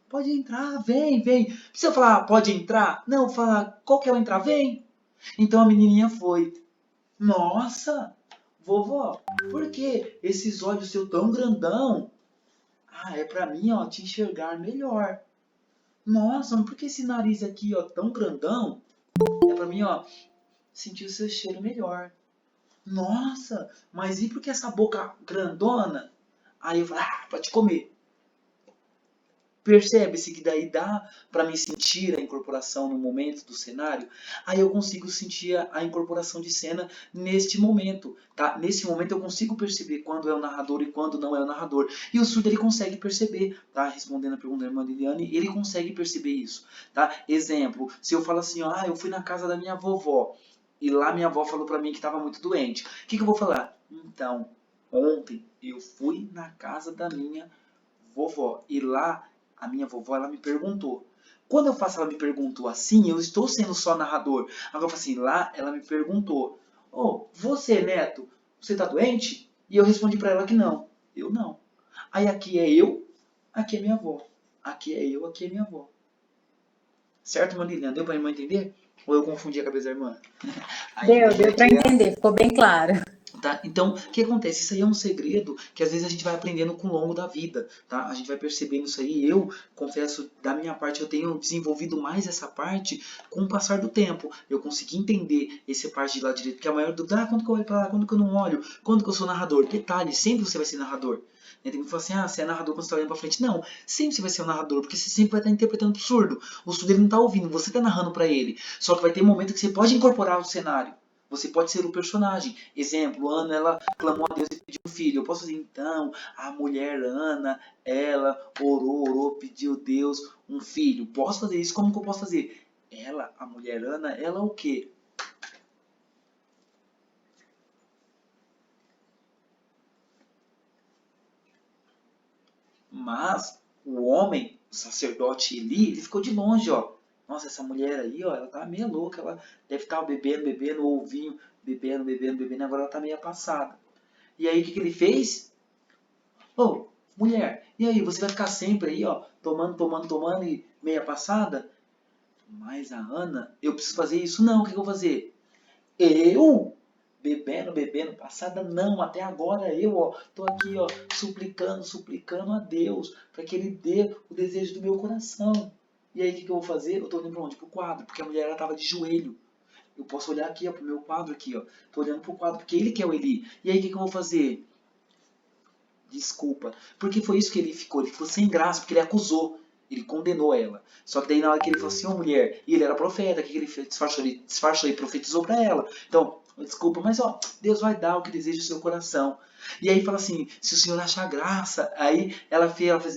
Pode entrar, vem, vem. Não precisa falar, pode entrar. Não, fala, qual que é o entrar? Vem. Então a menininha foi. Nossa, vovó, por que esses olhos seus tão grandão? Ah, é pra mim, ó, te enxergar melhor. Nossa, mas por que esse nariz aqui, ó, tão grandão? É pra mim, ó, sentir o seu cheiro melhor. Nossa, mas e por que essa boca grandona? Aí eu falo, ah, pode comer. Percebe-se que daí dá para me sentir a incorporação no momento do cenário? Aí eu consigo sentir a incorporação de cena neste momento, tá? Nesse momento eu consigo perceber quando é o narrador e quando não é o narrador. E o surdo ele consegue perceber, tá? Respondendo a pergunta da irmã Liliane, ele consegue perceber isso, tá? Exemplo, se eu falo assim, ó, ah, eu fui na casa da minha vovó e lá minha avó falou para mim que estava muito doente. O que eu vou falar? Então, ontem eu fui na casa da minha vovó e lá a minha vovó, ela me perguntou. Quando eu faço ela me perguntou assim, eu estou sendo só narrador. Agora eu falo assim, lá ela me perguntou, você, Neto, você tá doente? E eu respondi para ela que não. Eu não. Aí aqui é eu, aqui é minha avó. Aqui é eu, aqui é minha avó. Certo, Manilha? Deu pra irmã entender? Ou eu confundi a cabeça da irmã? Deu para entender, ficou bem claro. Tá? Então, o que acontece? Isso aí é um segredo que às vezes a gente vai aprendendo com o longo da vida, tá? A gente vai percebendo isso aí. Eu, confesso, da minha parte, eu tenho desenvolvido mais essa parte com o passar do tempo. Eu consegui entender essa parte de lá direito, porque a maior dúvida, quando que eu olho pra lá, quando que eu não olho, quando que eu sou narrador? Detalhe, sempre você vai ser narrador. Tem que falar assim, você é narrador quando você tá olhando pra frente. Não, sempre você vai ser um narrador, porque você sempre vai estar interpretando pro surdo. O surdo ele não tá ouvindo, você tá narrando pra ele. Só que vai ter um momento que você pode incorporar o cenário. Você pode ser o personagem. Exemplo, Ana, ela clamou a Deus e pediu um filho. Eu posso dizer, então, a mulher Ana, ela orou, pediu a Deus um filho. Posso fazer isso? Como que eu posso fazer? Ela, a mulher Ana, ela o quê? Mas o homem, o sacerdote Eli, ele ficou de longe, ó. Nossa, essa mulher aí, ó, ela tá meio louca. Ela deve estar bebendo o ovinho, bebendo. Agora ela tá meio passada. E aí, o que, que ele fez? Mulher, e aí, você vai ficar sempre aí, ó, tomando e meia passada? Mas a Ana, eu preciso fazer isso? Não, o que eu vou fazer? Eu? Bebendo, passada não, até agora eu, ó, tô aqui, ó, suplicando a Deus, para que Ele dê o desejo do meu coração. E aí, o que eu vou fazer? Eu tô olhando pra onde? Pro quadro, porque a mulher, ela tava de joelho. Eu posso olhar aqui, ó, pro meu quadro aqui, ó, tô olhando pro quadro, porque Ele quer o Eli. E aí, o que eu vou fazer? Desculpa. Porque foi isso que ele ficou sem graça, porque ele acusou, ele condenou ela. Só que daí na hora que ele falou assim, mulher, e ele era profeta, o que ele fez? Disfarçou e profetizou para ela. Então, desculpa, mas ó, Deus vai dar o que deseja o seu coração. E aí fala assim, se o Senhor achar graça, aí ela fez,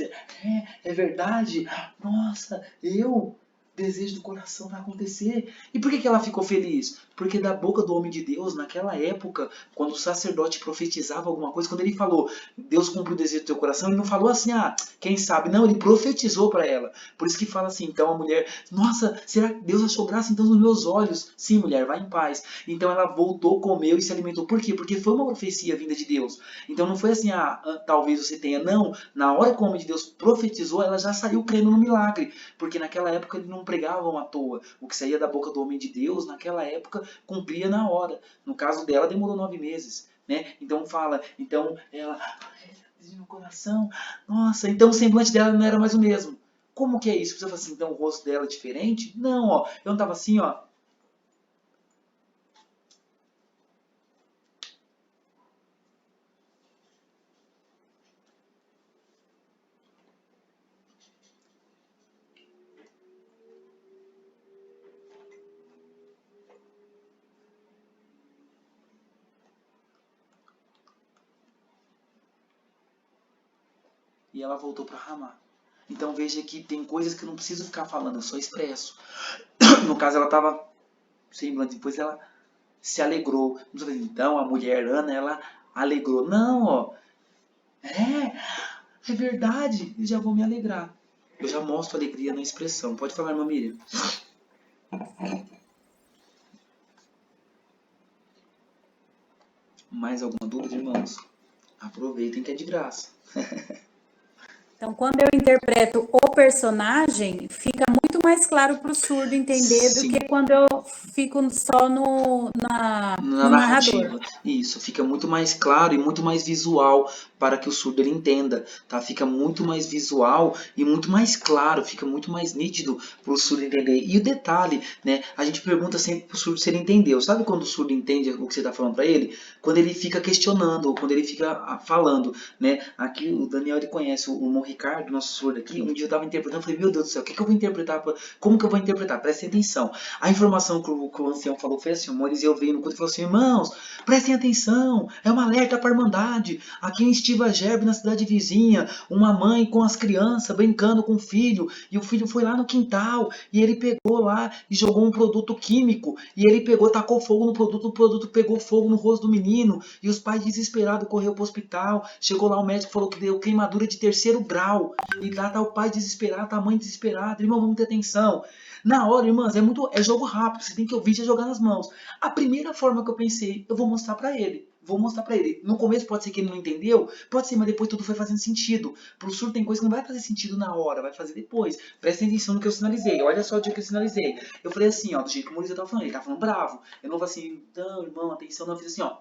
é verdade, nossa, eu desejo do coração vai acontecer. E por que ela ficou feliz? Porque da boca do homem de Deus, naquela época, quando o sacerdote profetizava alguma coisa, quando ele falou, Deus cumpre o desejo do teu coração, ele não falou assim, quem sabe? Não, ele profetizou para ela. Por isso que fala assim, então a mulher, nossa, será que Deus achou graça então nos meus olhos? Sim, mulher, vai em paz. Então ela voltou, comeu e se alimentou. Por quê? Porque foi uma profecia vinda de Deus. Então não foi assim, talvez você tenha. Não, na hora que o homem de Deus profetizou, ela já saiu crendo no milagre. Porque naquela época eles não pregavam à toa. O que saía da boca do homem de Deus, naquela época, cumpria na hora. No caso dela, demorou 9 meses. Né? Então fala, então ela, no coração, nossa, então o semblante dela não era mais o mesmo. Como que é isso? Você fala assim, então o rosto dela é diferente? Não, ó, eu não tava assim, ó. E ela voltou para Ramá. Então veja que tem coisas que eu não preciso ficar falando, eu só expresso. No caso, ela estava semblante, depois ela se alegrou. Então a mulher Ana, ela alegrou. Não, ó. É verdade, eu já vou me alegrar. Eu já mostro alegria na expressão. Pode falar, irmã Miriam. Mais alguma dúvida, irmãos? Aproveitem que é de graça. Então, quando eu interpreto o personagem, fica muito mais claro para o surdo entender do Sim. que quando eu fico só no narrador. Narrativa. Isso, fica muito mais claro e muito mais visual para que o surdo ele entenda, tá? Fica muito mais visual e muito mais claro, fica muito mais nítido para o surdo entender. E o detalhe, né? A gente pergunta sempre para o surdo se ele entendeu. Sabe quando o surdo entende o que você está falando para ele? Quando ele fica questionando, ou quando ele fica falando, né? Aqui o Daniel ele conhece o irmão Ricardo, nosso surdo aqui. Um dia eu estava interpretando, eu falei, meu Deus do céu, o que eu vou interpretar? Como que eu vou interpretar? Prestem atenção. A informação que o ancião falou foi assim, o Moisés veio no culto e falou assim, irmãos, prestem atenção, é uma alerta para a Irmandade. Aqui em Estiva Gerbe, na cidade vizinha, uma mãe com as crianças brincando com o filho, e o filho foi lá no quintal, e ele pegou lá e jogou um produto químico, e ele pegou, tacou fogo no produto, o produto pegou fogo no rosto do menino, e os pais desesperados correu para o hospital, chegou lá o médico falou que deu queimadura de 3º grau, e lá tá o pai desesperado, tá a mãe desesperada, irmão, vamos ter atenção. Na hora, irmãs, é jogo rápido, você tem que ouvir e já jogar nas mãos. A primeira forma que eu pensei, eu vou mostrar pra ele. Vou mostrar pra ele. No começo pode ser que ele não entendeu, pode ser, mas depois tudo foi fazendo sentido. Pro surdo tem coisa que não vai fazer sentido na hora, vai fazer depois. Presta atenção no que eu sinalizei. Olha só o dia que eu sinalizei. Eu falei assim, ó, do jeito que o Maurício tava falando, ele tava falando bravo. Eu não falei assim, então, irmão, atenção, não, eu fiz assim, ó.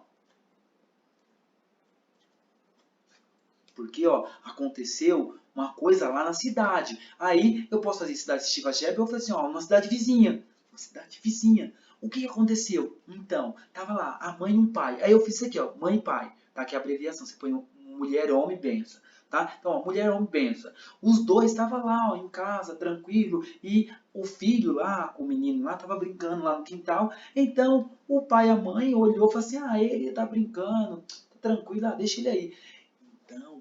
Porque, ó, aconteceu uma coisa lá na cidade. Aí eu posso fazer cidade de Estiva Gerbe, eu falei assim, ó, uma cidade vizinha. Uma cidade vizinha. O que aconteceu? Então, tava lá a mãe e um pai. Aí eu fiz isso aqui, ó, mãe e pai. Tá aqui a abreviação, você põe mulher, homem, benção. Tá? Então, ó, mulher, homem, benção. Os dois estavam lá, ó, em casa, tranquilo, e o filho lá, o menino lá, tava brincando lá no quintal. Então, o pai e a mãe olhou e falou assim, ah, ele tá brincando, tá tranquilo, ah, deixa ele aí. Então,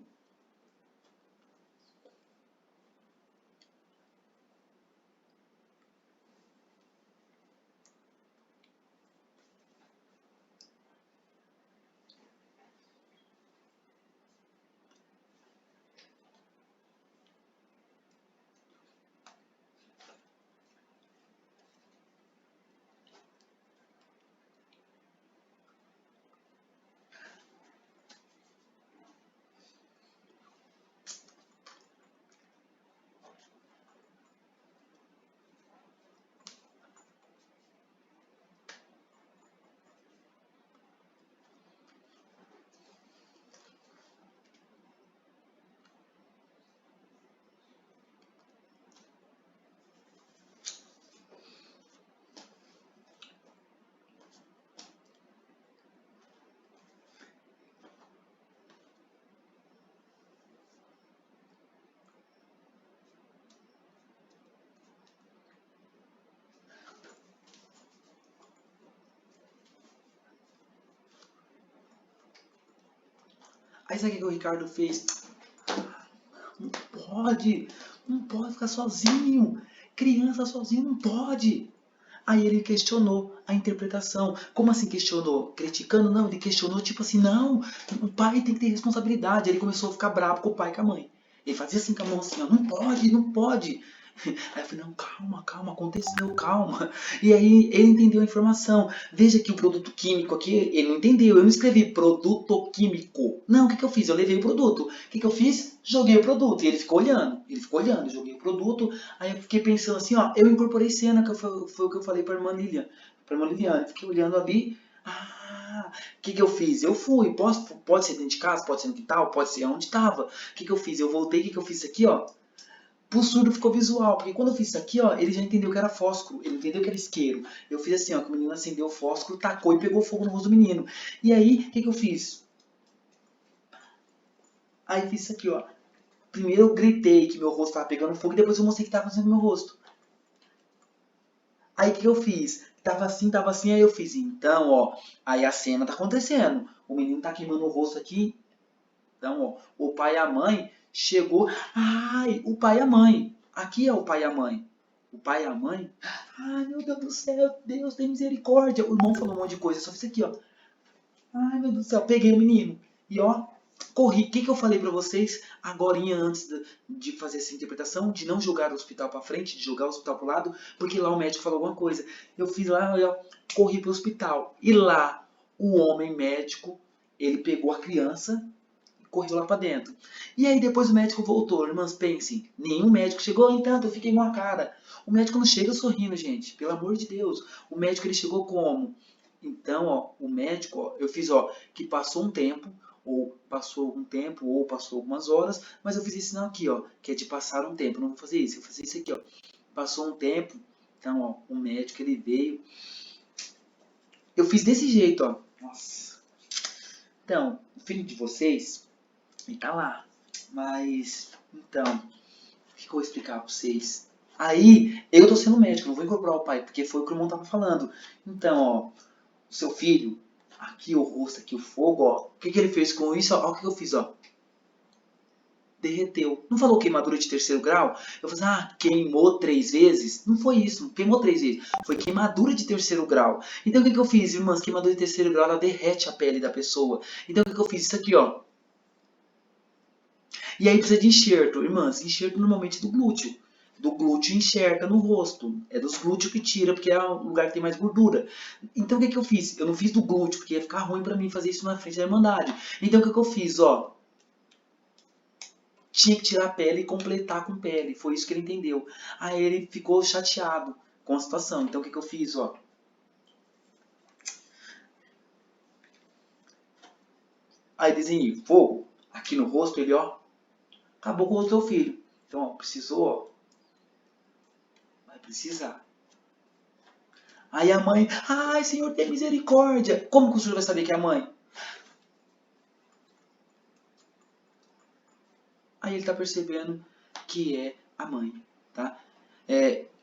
aí sabe o que o Ricardo fez? Não pode, não pode ficar sozinho. Criança sozinho não pode. Aí ele questionou a interpretação. Como assim questionou? Criticando? Não, ele questionou tipo assim, não, o pai tem que ter responsabilidade. Ele começou a ficar bravo com o pai e com a mãe. Ele fazia assim com a mão assim, ó, não pode, não pode. Aí eu falei, não, calma, calma, aconteceu, calma. E aí ele entendeu a informação. Veja que o produto químico aqui, ele não entendeu. Eu não escrevi produto químico. Não, o que eu fiz? Eu levei o produto. O que eu fiz? Joguei o produto. E ele ficou olhando. Eu joguei o produto. Aí eu fiquei pensando assim, ó, eu incorporei cena, que foi o que eu falei para a irmã Lilian. Para a irmã Liliane. Fiquei olhando ali. Ah, o que eu fiz? Eu fui. Pode ser dentro de casa, pode ser no quintal, pode ser onde estava. O que eu fiz? Eu voltei, o que eu fiz aqui, ó? Pro surdo ficou visual, porque quando eu fiz isso aqui, ó, ele já entendeu que era fósforo, ele entendeu que era isqueiro. Eu fiz assim, ó, que o menino acendeu o fósforo, tacou e pegou fogo no rosto do menino. E aí, o que eu fiz? Aí eu fiz isso aqui, ó. Primeiro eu gritei que meu rosto tava pegando fogo e depois eu mostrei que tava fazendo meu rosto. Aí o que eu fiz? Tava assim, aí eu fiz. Então, ó, aí a cena tá acontecendo. O menino tá queimando o rosto aqui. Então, ó, o pai e a mãe chegou. Ai, o pai e a mãe. Aqui é o pai e a mãe. O pai e a mãe. Ai, meu Deus do céu, Deus tem misericórdia. O irmão falou um monte de coisa, só fiz aqui, ó. Ai, meu Deus do céu, peguei o menino. E ó, corri. O que eu falei pra vocês agorinha antes de fazer essa interpretação? De não jogar o hospital pra frente, de jogar o hospital pro lado, porque lá o médico falou alguma coisa. Eu fiz lá, eu corri pro hospital. E lá, o homem médico, ele pegou a criança, correu lá pra dentro. E aí depois o médico voltou. Irmãs, pensem, nenhum médico chegou, entanto, eu fiquei com a cara. O médico não chega sorrindo, gente, pelo amor de Deus. O médico, ele chegou como? Então, ó, o médico, ó, eu fiz, ó, que passou um tempo, ou passou algum tempo, ou passou algumas horas, mas eu fiz esse sinal aqui, ó, que é de passar um tempo. Eu não vou fazer isso, eu vou fazer isso aqui, ó. Passou um tempo, então, ó, o médico, ele veio. Eu fiz desse jeito, ó. Nossa. Então, o filho de vocês, ele tá lá. Mas, então, o que eu vou explicar pra vocês? Aí, eu tô sendo médico, não vou incorporar o pai, porque foi o que o irmão tava falando. Então, ó, o seu filho, aqui o rosto, aqui o fogo, ó. O que ele fez com isso? Ó, o que eu fiz, ó. Derreteu. Não falou queimadura de 3º grau? Eu falei, queimou 3 vezes? Não foi isso, não queimou 3 vezes. Foi queimadura de 3º grau. Então o que eu fiz, irmãs? Queimadura de 3º grau, ela derrete a pele da pessoa. Então o que eu fiz? Isso aqui, ó. E aí precisa de enxerto. Irmãs, enxerto normalmente do glúteo. Do glúteo enxerta no rosto. É dos glúteos que tira, porque é o lugar que tem mais gordura. Então o que eu fiz? Eu não fiz do glúteo, porque ia ficar ruim pra mim fazer isso na frente da Irmandade. Então o que eu fiz, ó? Tinha que tirar a pele e completar com pele. Foi isso que ele entendeu. Aí ele ficou chateado com a situação. Então o que eu fiz, ó? Aí desenhei fogo aqui no rosto, ele, ó. Acabou com o teu filho. Então, ó, precisou, ó. Vai precisar. Aí a mãe, ai, Senhor, tem misericórdia. Como que o senhor vai saber que é a mãe? Aí ele está percebendo que é a mãe, tá?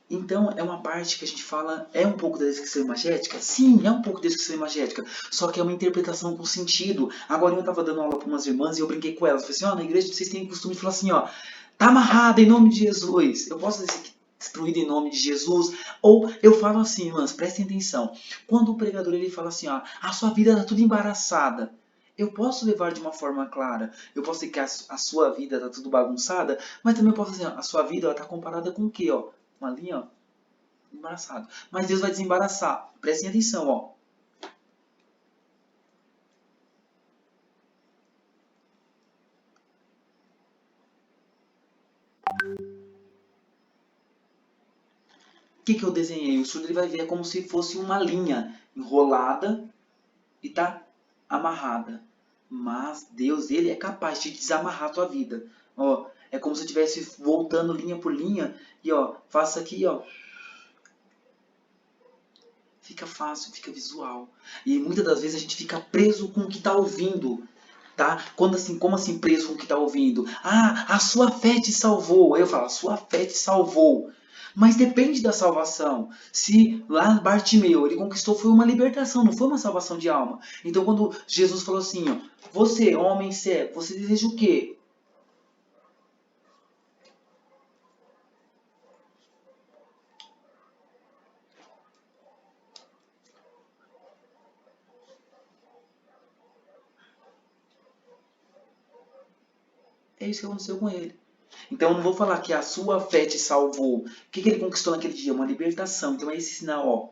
Então, é uma parte que a gente fala, é um pouco da descrição imagética? Sim, é um pouco da descrição imagética, só que é uma interpretação com sentido. Agora eu estava dando aula para umas irmãs e eu brinquei com elas. Falei assim, ó, na igreja vocês têm o costume de falar assim, ó, tá amarrado em nome de Jesus. Eu posso dizer que destruído em nome de Jesus? Ou eu falo assim, irmãs, prestem atenção. Quando o pregador ele fala assim, ó, a sua vida está tudo embaraçada. Eu posso levar de uma forma clara. Eu posso dizer que a sua vida está tudo bagunçada, mas também eu posso dizer, a sua vida está comparada com o quê, ó? Uma linha, ó, embaraçado. Mas Deus vai desembaraçar. Prestem atenção, ó. O que eu desenhei? O surdo ele vai ver como se fosse uma linha enrolada e tá amarrada. Mas Deus, ele é capaz de desamarrar a tua vida. Ó, é como se eu estivesse voltando linha por linha e ó, faço aqui, ó. Fica fácil, fica visual. E muitas das vezes a gente fica preso com o que está ouvindo. Tá? Quando assim, como assim preso com o que está ouvindo? A sua fé te salvou. Aí eu falo, a sua fé te salvou. Mas depende da salvação. Se lá Bartimeu, ele conquistou, foi uma libertação, não foi uma salvação de alma. Então quando Jesus falou assim, ó, você, homem cego, você deseja o quê? É isso que aconteceu com ele. Então eu não vou falar que a sua fé te salvou. O que ele conquistou naquele dia? Uma libertação. Então é esse sinal, ó.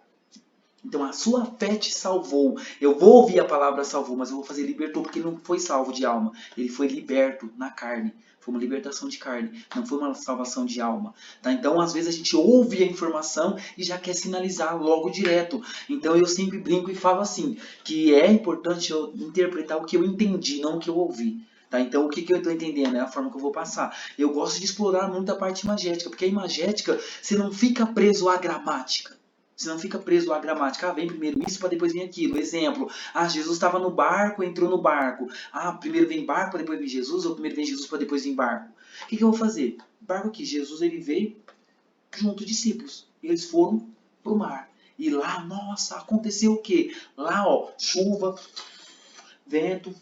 Então a sua fé te salvou. Eu vou ouvir a palavra salvou, mas eu vou fazer libertou, porque ele não foi salvo de alma. Ele foi liberto na carne. Foi uma libertação de carne, não foi uma salvação de alma. Tá? Então às vezes a gente ouve a informação e já quer sinalizar logo direto. Então eu sempre brinco e falo assim, que é importante eu interpretar o que eu entendi, não o que eu ouvi. Tá? Então o que eu estou entendendo é a forma que eu vou passar. Eu gosto de explorar muito a parte imagética, porque a imagética você não fica preso à gramática. Você não fica preso à gramática. Vem primeiro isso para depois vir aquilo. Exemplo. Jesus estava no barco, entrou no barco. Primeiro vem barco para depois vir Jesus, ou primeiro vem Jesus para depois vir barco. O que eu vou fazer? Barco aqui. Jesus ele veio junto discípulos. Eles foram pro mar. E lá, nossa, aconteceu o quê? Lá, ó, chuva, vento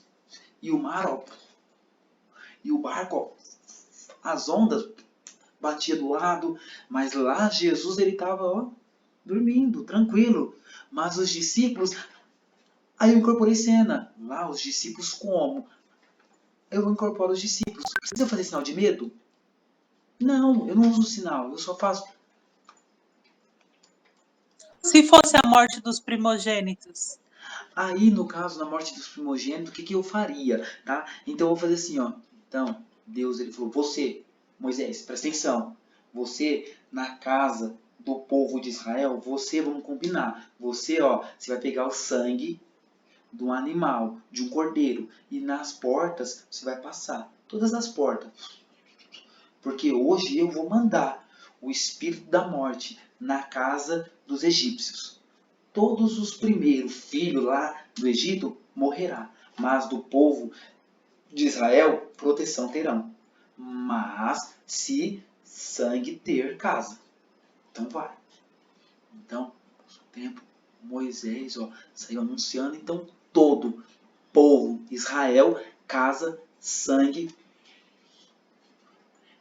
e o mar, ó. E o barco, ó, as ondas batiam do lado. Mas lá Jesus ele estava, ó, dormindo, tranquilo. Mas os discípulos... Aí eu incorporei cena. Lá os discípulos como? Eu incorporo os discípulos. Precisa fazer sinal de medo? Não, eu não uso sinal. Eu só faço... Se fosse a morte dos primogênitos? Aí, no caso, na morte dos primogênitos, o que eu faria, tá? Então, eu vou fazer assim, ó. Então, Deus, ele falou, você, Moisés, presta atenção. Você, na casa do povo de Israel, você, vamos combinar. Você, ó, você vai pegar o sangue de um animal, de um cordeiro, e nas portas você vai passar. Todas as portas. Porque hoje eu vou mandar o espírito da morte na casa dos egípcios. Todos os primeiros filhos lá do Egito morrerá, mas do povo de Israel proteção terão. Mas se sangue ter casa. Então vai. Então, o tempo, Moisés saiu anunciando, então todo povo, Israel, casa, sangue.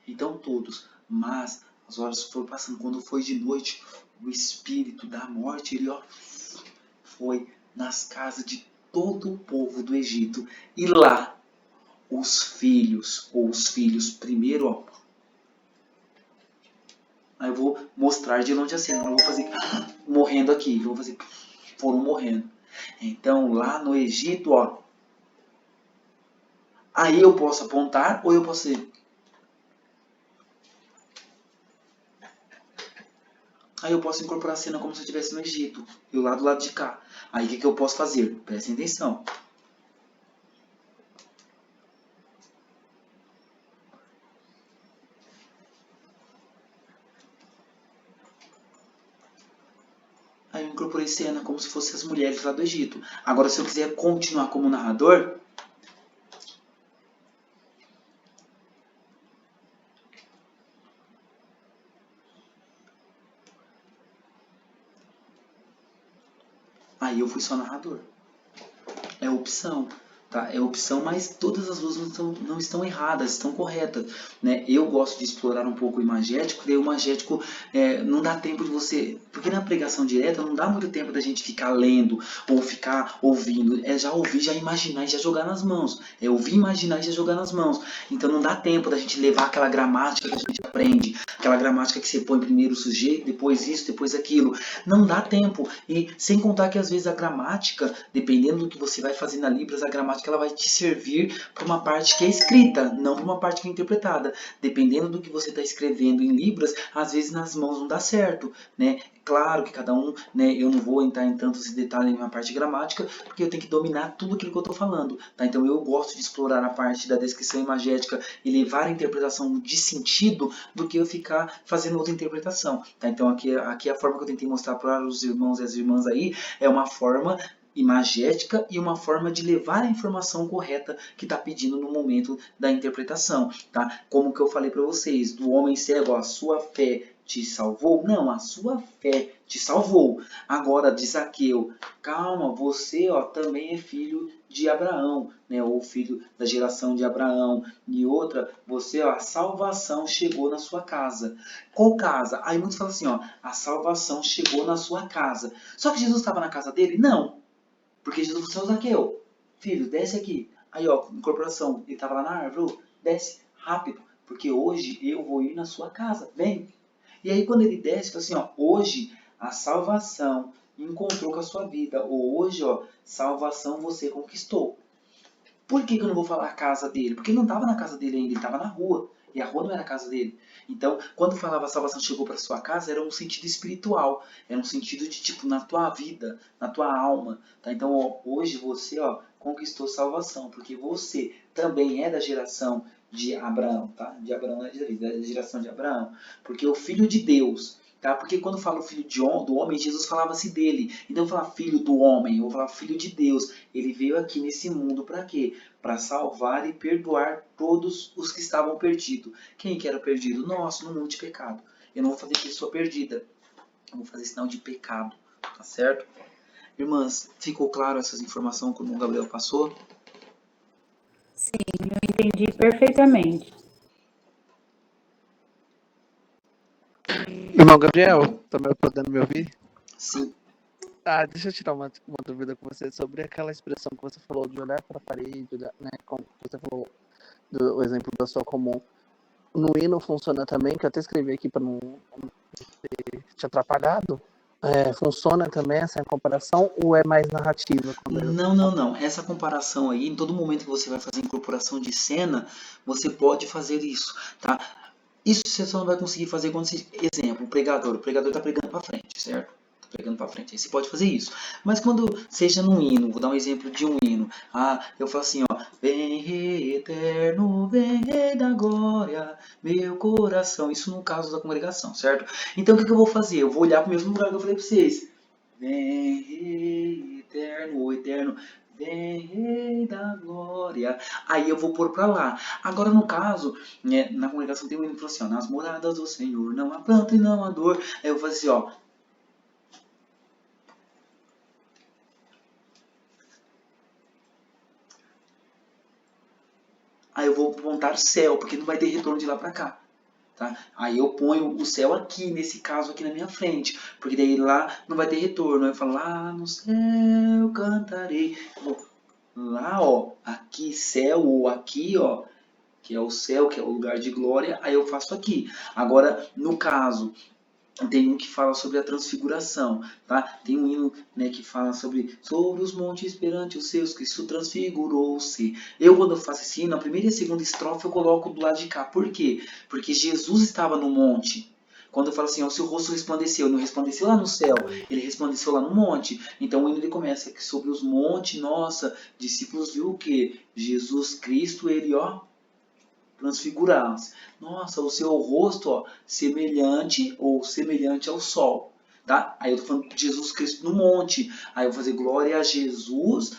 Então todos. Mas as horas foram passando. Quando foi de noite, o espírito da morte, ele foi nas casas de todo o povo do Egito. E lá, os filhos primeiro, aí eu vou mostrar de longe assim, não vou fazer morrendo aqui, eu vou fazer, foram morrendo. Então, lá no Egito, aí eu posso apontar ou eu posso Aí eu posso incorporar a cena como se eu estivesse no Egito. Eu lá do lado de cá. Aí o que eu posso fazer? Prestem atenção. Aí eu incorporei cena como se fossem as mulheres lá do Egito. Agora, se eu quiser continuar como narrador, aí eu fui só narrador. É opção. Tá? É opção, mas todas as luzes não estão erradas, estão corretas. Né? Eu gosto de explorar um pouco o imagético, daí o imagético não dá tempo de você... Porque na pregação direta não dá muito tempo da gente ficar lendo ou ficar ouvindo. É já ouvir, já imaginar e já jogar nas mãos. É ouvir, imaginar e já jogar nas mãos. Então não dá tempo da gente levar aquela gramática que a gente aprende, aquela gramática que você põe primeiro o sujeito, depois isso, depois aquilo. Não dá tempo. E sem contar que às vezes a gramática, dependendo do que você vai fazer na Libras, a gramática ela vai te servir para uma parte que é escrita, não para uma parte que é interpretada. Dependendo do que você está escrevendo em Libras, às vezes nas mãos não dá certo, né? Claro que cada um, né? Eu não vou entrar em tantos detalhes na parte de gramática, porque eu tenho que dominar tudo aquilo que eu estou falando, tá? Então eu gosto de explorar a parte da descrição imagética e levar a interpretação de sentido do que eu ficar fazendo outra interpretação, tá? Então aqui a forma que eu tentei mostrar para os irmãos e as irmãs aí é uma forma imagética e uma forma de levar a informação correta que está pedindo no momento da interpretação, tá? Como que eu falei para vocês, do homem cego, a sua fé te salvou? Não, a sua fé te salvou. Agora, de Zaqueu, calma, você também é filho de Abraão, né? Ou filho da geração de Abraão. E outra, você, a salvação chegou na sua casa. Qual casa? Aí muitos falam assim, a salvação chegou na sua casa. Só que Jesus estava na casa dele? Não. Porque Jesus falou, Zaqueu, filho, desce aqui. Aí, incorporação, ele estava lá na árvore, desce, rápido, porque hoje eu vou ir na sua casa, vem. E aí quando ele desce, fala assim, hoje a salvação encontrou com a sua vida, ou hoje, salvação você conquistou. Por que eu não vou falar a casa dele? Porque ele não estava na casa dele ainda, ele estava na rua. E a rua não era a casa dele. Então, quando falava a salvação chegou para sua casa, era um sentido espiritual. Era um sentido de, tipo, na tua vida, na tua alma. Tá? Então, hoje você conquistou salvação. Porque você também é da geração de Abraão. Tá? De Abraão não é da geração de Abraão. Porque o Filho de Deus... Tá? Porque quando fala o filho do homem, Jesus falava-se dele. Então eu vou falar filho do homem, eu vou falar filho de Deus. Ele veio aqui nesse mundo para quê? Para salvar e perdoar todos os que estavam perdidos. Quem que era perdido? Nós, no mundo de pecado. Eu não vou fazer pessoa perdida. Eu vou fazer sinal de pecado. Tá certo? Irmãs, ficou claro essas informações como o Gabriel passou? Sim, eu entendi perfeitamente. Irmão Gabriel, tá podendo me ouvir? Sim. Deixa eu tirar uma dúvida com você sobre aquela expressão que você falou de olhar para a parede, né? Como você falou do exemplo da sua comum. No hino funciona também, que eu até escrevi aqui para não ter te atrapalhado. funciona também essa comparação ou é mais narrativa? Não. Essa comparação aí, em todo momento que você vai fazer incorporação de cena, você pode fazer isso, tá? Isso você só não vai conseguir fazer quando você... Exemplo, o pregador está pregando para frente, certo? Tá pregando para frente, aí você pode fazer isso. Mas quando seja num hino, vou dar um exemplo de um hino. Eu falo assim, ó. Vem Rei eterno, vem Rei da glória, meu coração. Isso no caso da congregação, certo? Então o que eu vou fazer? Eu vou olhar para o mesmo lugar que eu falei para vocês. Vem Rei eterno, o eterno, vem Rei da glória. Aí eu vou pôr para lá. Agora no caso, né, na congregação tem um hino que fala assim, ó, nas moradas do Senhor não há pranto e não há dor. Aí eu vou fazer assim, ó. Aí eu vou apontar céu, porque não vai ter retorno de lá para cá. Tá? Aí eu ponho o céu aqui, nesse caso aqui na minha frente, porque daí lá não vai ter retorno. Aí eu falo, lá no céu cantarei. Lá, ó, aqui céu, ou aqui, ó, que é o céu, que é o lugar de glória, aí eu faço aqui. Agora, no caso, tem um que fala sobre a transfiguração, tá? Tem um hino, né, que fala sobre os montes perante os seus, Cristo transfigurou-se. Eu, quando eu faço esse hino, a primeira e a segunda estrofe eu coloco do lado de cá. Por quê? Porque Jesus estava no monte. Quando eu falo assim, o seu rosto resplandeceu, não resplandeceu lá no céu, ele resplandeceu lá no monte. Então o hino ele começa que sobre os montes, nossa, discípulos viu o quê? Jesus Cristo, ele, ó, transfigurar-se. Nossa, o seu rosto, ó, semelhante ou semelhante ao sol. Tá? Aí eu tô falando de Jesus Cristo no monte. Aí eu vou fazer glória a Jesus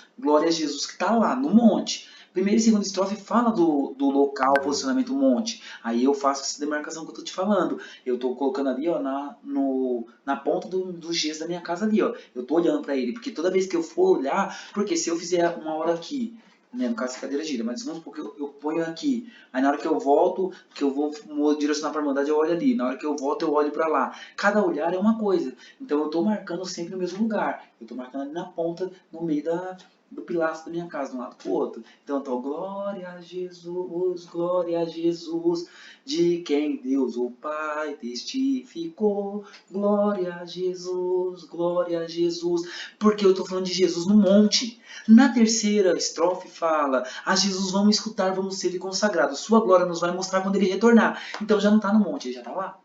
que está lá no monte. Primeira e segunda estrofe fala do local, posicionamento do monte. Aí eu faço essa demarcação que eu tô te falando. Eu tô colocando ali, ó, na ponta do gesso da minha casa ali, ó. Eu tô olhando para ele, porque toda vez que eu for olhar, porque se eu fizer uma hora aqui, né, no caso a cadeira gira, mas vamos supor que eu ponho aqui, aí na hora que eu volto, que eu vou direcionar para a Irmandade, eu olho ali, na hora que eu volto eu olho para lá. Cada olhar é uma coisa, então eu estou marcando sempre o mesmo lugar, eu estou marcando ali na ponta, no meio do pilastro da minha casa, de um lado para o outro. Então eu estou, glória a Jesus, de quem Deus o Pai testificou, glória a Jesus, porque eu estou falando de Jesus no monte. Na terceira estrofe fala, a Jesus vamos escutar, vamos ser consagrados, sua glória nos vai mostrar quando ele retornar. Então já não está no monte, ele já está lá.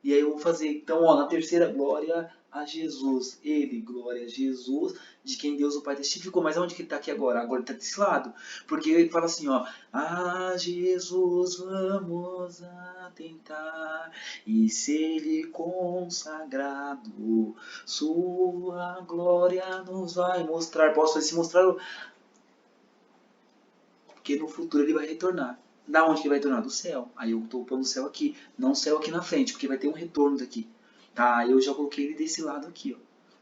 E aí eu vou fazer, então, ó, na terceira, glória a Jesus. Ele, glória a Jesus, de quem Deus o Pai testificou. Mas aonde que ele está aqui agora? Agora ele está desse lado. Porque ele fala assim, ó, a Jesus vamos atentar e ser-lhe consagrado. Sua glória nos vai mostrar. Posso fazer se mostrar? Porque no futuro ele vai retornar. Da onde que ele vai retornar? Do céu. Aí eu estou pondo o céu aqui, não o céu aqui na frente, porque vai ter um retorno daqui. Tá? Eu já coloquei ele desse lado aqui, ó.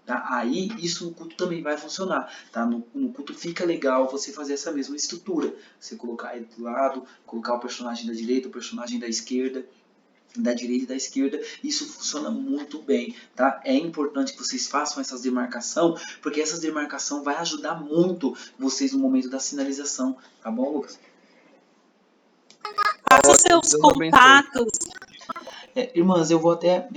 Tá? Aí isso no culto também vai funcionar. Tá? No culto fica legal você fazer essa mesma estrutura. Você colocar ele do lado, colocar o personagem da direita, o personagem da esquerda, da direita e da esquerda, isso funciona muito bem, tá? É importante que vocês façam essas demarcação, porque essas demarcação vai ajudar muito vocês no momento da sinalização, tá bom, Lucas? Passa os seus Deus abençoe. contatos. Irmãs, eu vou até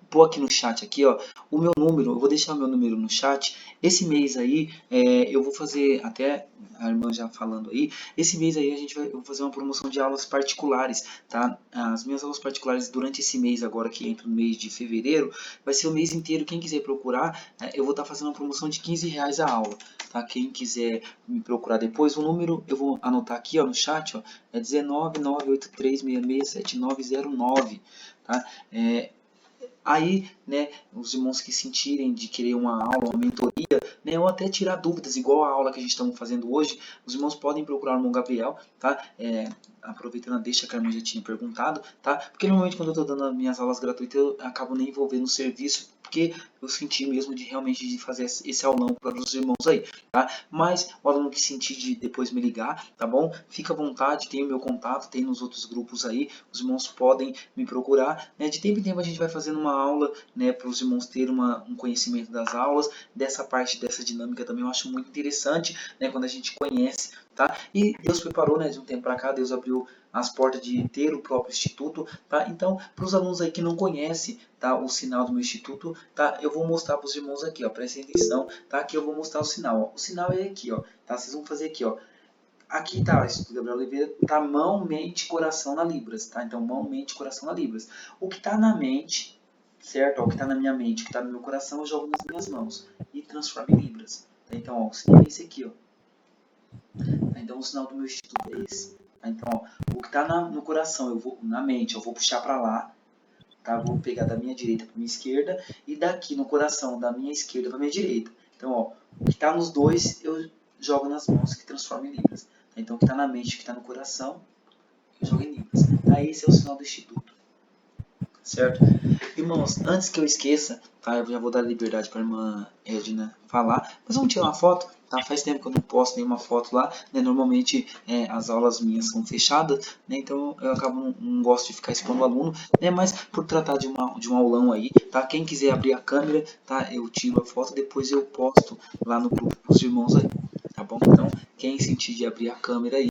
pôr aqui no chat aqui, ó, o meu número, eu vou deixar o meu número no chat. Esse mês aí, eu vou fazer, até a irmã já falando aí, esse mês aí eu vou fazer uma promoção de aulas particulares, tá? As minhas aulas particulares durante esse mês agora, que entra no mês de fevereiro, vai ser o mês inteiro. Quem quiser procurar, eu vou estar fazendo uma promoção de R$15 a aula, tá? Quem quiser me procurar depois, o número eu vou anotar aqui, ó, no chat, ó, é 19983667909, tá? Aí, né, os irmãos que sentirem de querer uma aula, uma mentoria, né, ou até tirar dúvidas, igual a aula que a gente está fazendo hoje, os irmãos podem procurar o irmão Gabriel, tá? Aproveitando a deixa que a irmã já tinha perguntado, tá? Porque normalmente quando eu estou dando as minhas aulas gratuitas, eu acabo nem envolvendo o serviço, porque eu senti mesmo de realmente de fazer esse aulão para os irmãos aí, tá? Mas o aluno que sentir de depois me ligar, tá bom? Fica à vontade, tem o meu contato, tem nos outros grupos aí, os irmãos podem me procurar, né? De tempo em tempo a gente vai fazendo uma aula, né, para os irmãos terem um conhecimento das aulas, dessa parte, dessa dinâmica também eu acho muito interessante, né, quando a gente conhece, tá? E Deus preparou, né, de um tempo para cá, Deus abriu as portas de ter o próprio instituto, tá? Então, para os alunos aí que não conhecem, tá, o sinal do meu instituto, tá? Eu vou mostrar para os irmãos aqui, ó, prestem atenção, tá? Aqui eu vou mostrar o sinal, ó. O sinal é aqui, ó, tá? Vocês vão fazer aqui, ó. Aqui tá, Instituto Gabriel Oliveira, tá mão, mente, coração na Libras, tá? Então, mão, mente, coração na Libras. O que tá na mente, certo? Ó, o que tá na minha mente, o que tá no meu coração, eu jogo nas minhas mãos e transformo em Libras. Tá? Então, ó, o sinal é esse aqui, ó. Tá? Então, o sinal do meu instituto é esse. Tá? Então, ó, o que tá no coração, eu vou na mente, eu vou puxar para lá, tá? Vou pegar da minha direita para minha esquerda e daqui no coração, da minha esquerda para minha direita. Então, ó, o que tá nos dois, eu jogo nas mãos que transforma em Libras. Tá? Então, o que tá na mente, o que tá no coração, eu jogo em Libras. Tá? Esse é o sinal do instituto. Certo? Irmãos, antes que eu esqueça, tá? Eu já vou dar liberdade para a irmã Edna falar, mas vamos tirar uma foto, tá? Faz tempo que eu não posto nenhuma foto lá, né? Normalmente as aulas minhas são fechadas, né? Então eu acabo não gosto de ficar expondo o aluno, né? Mas por tratar de um aulão aí, tá? Quem quiser abrir a câmera, tá? Eu tiro a foto, depois eu posto lá no grupo pros irmãos aí, tá bom? Então quem sentir de abrir a câmera aí,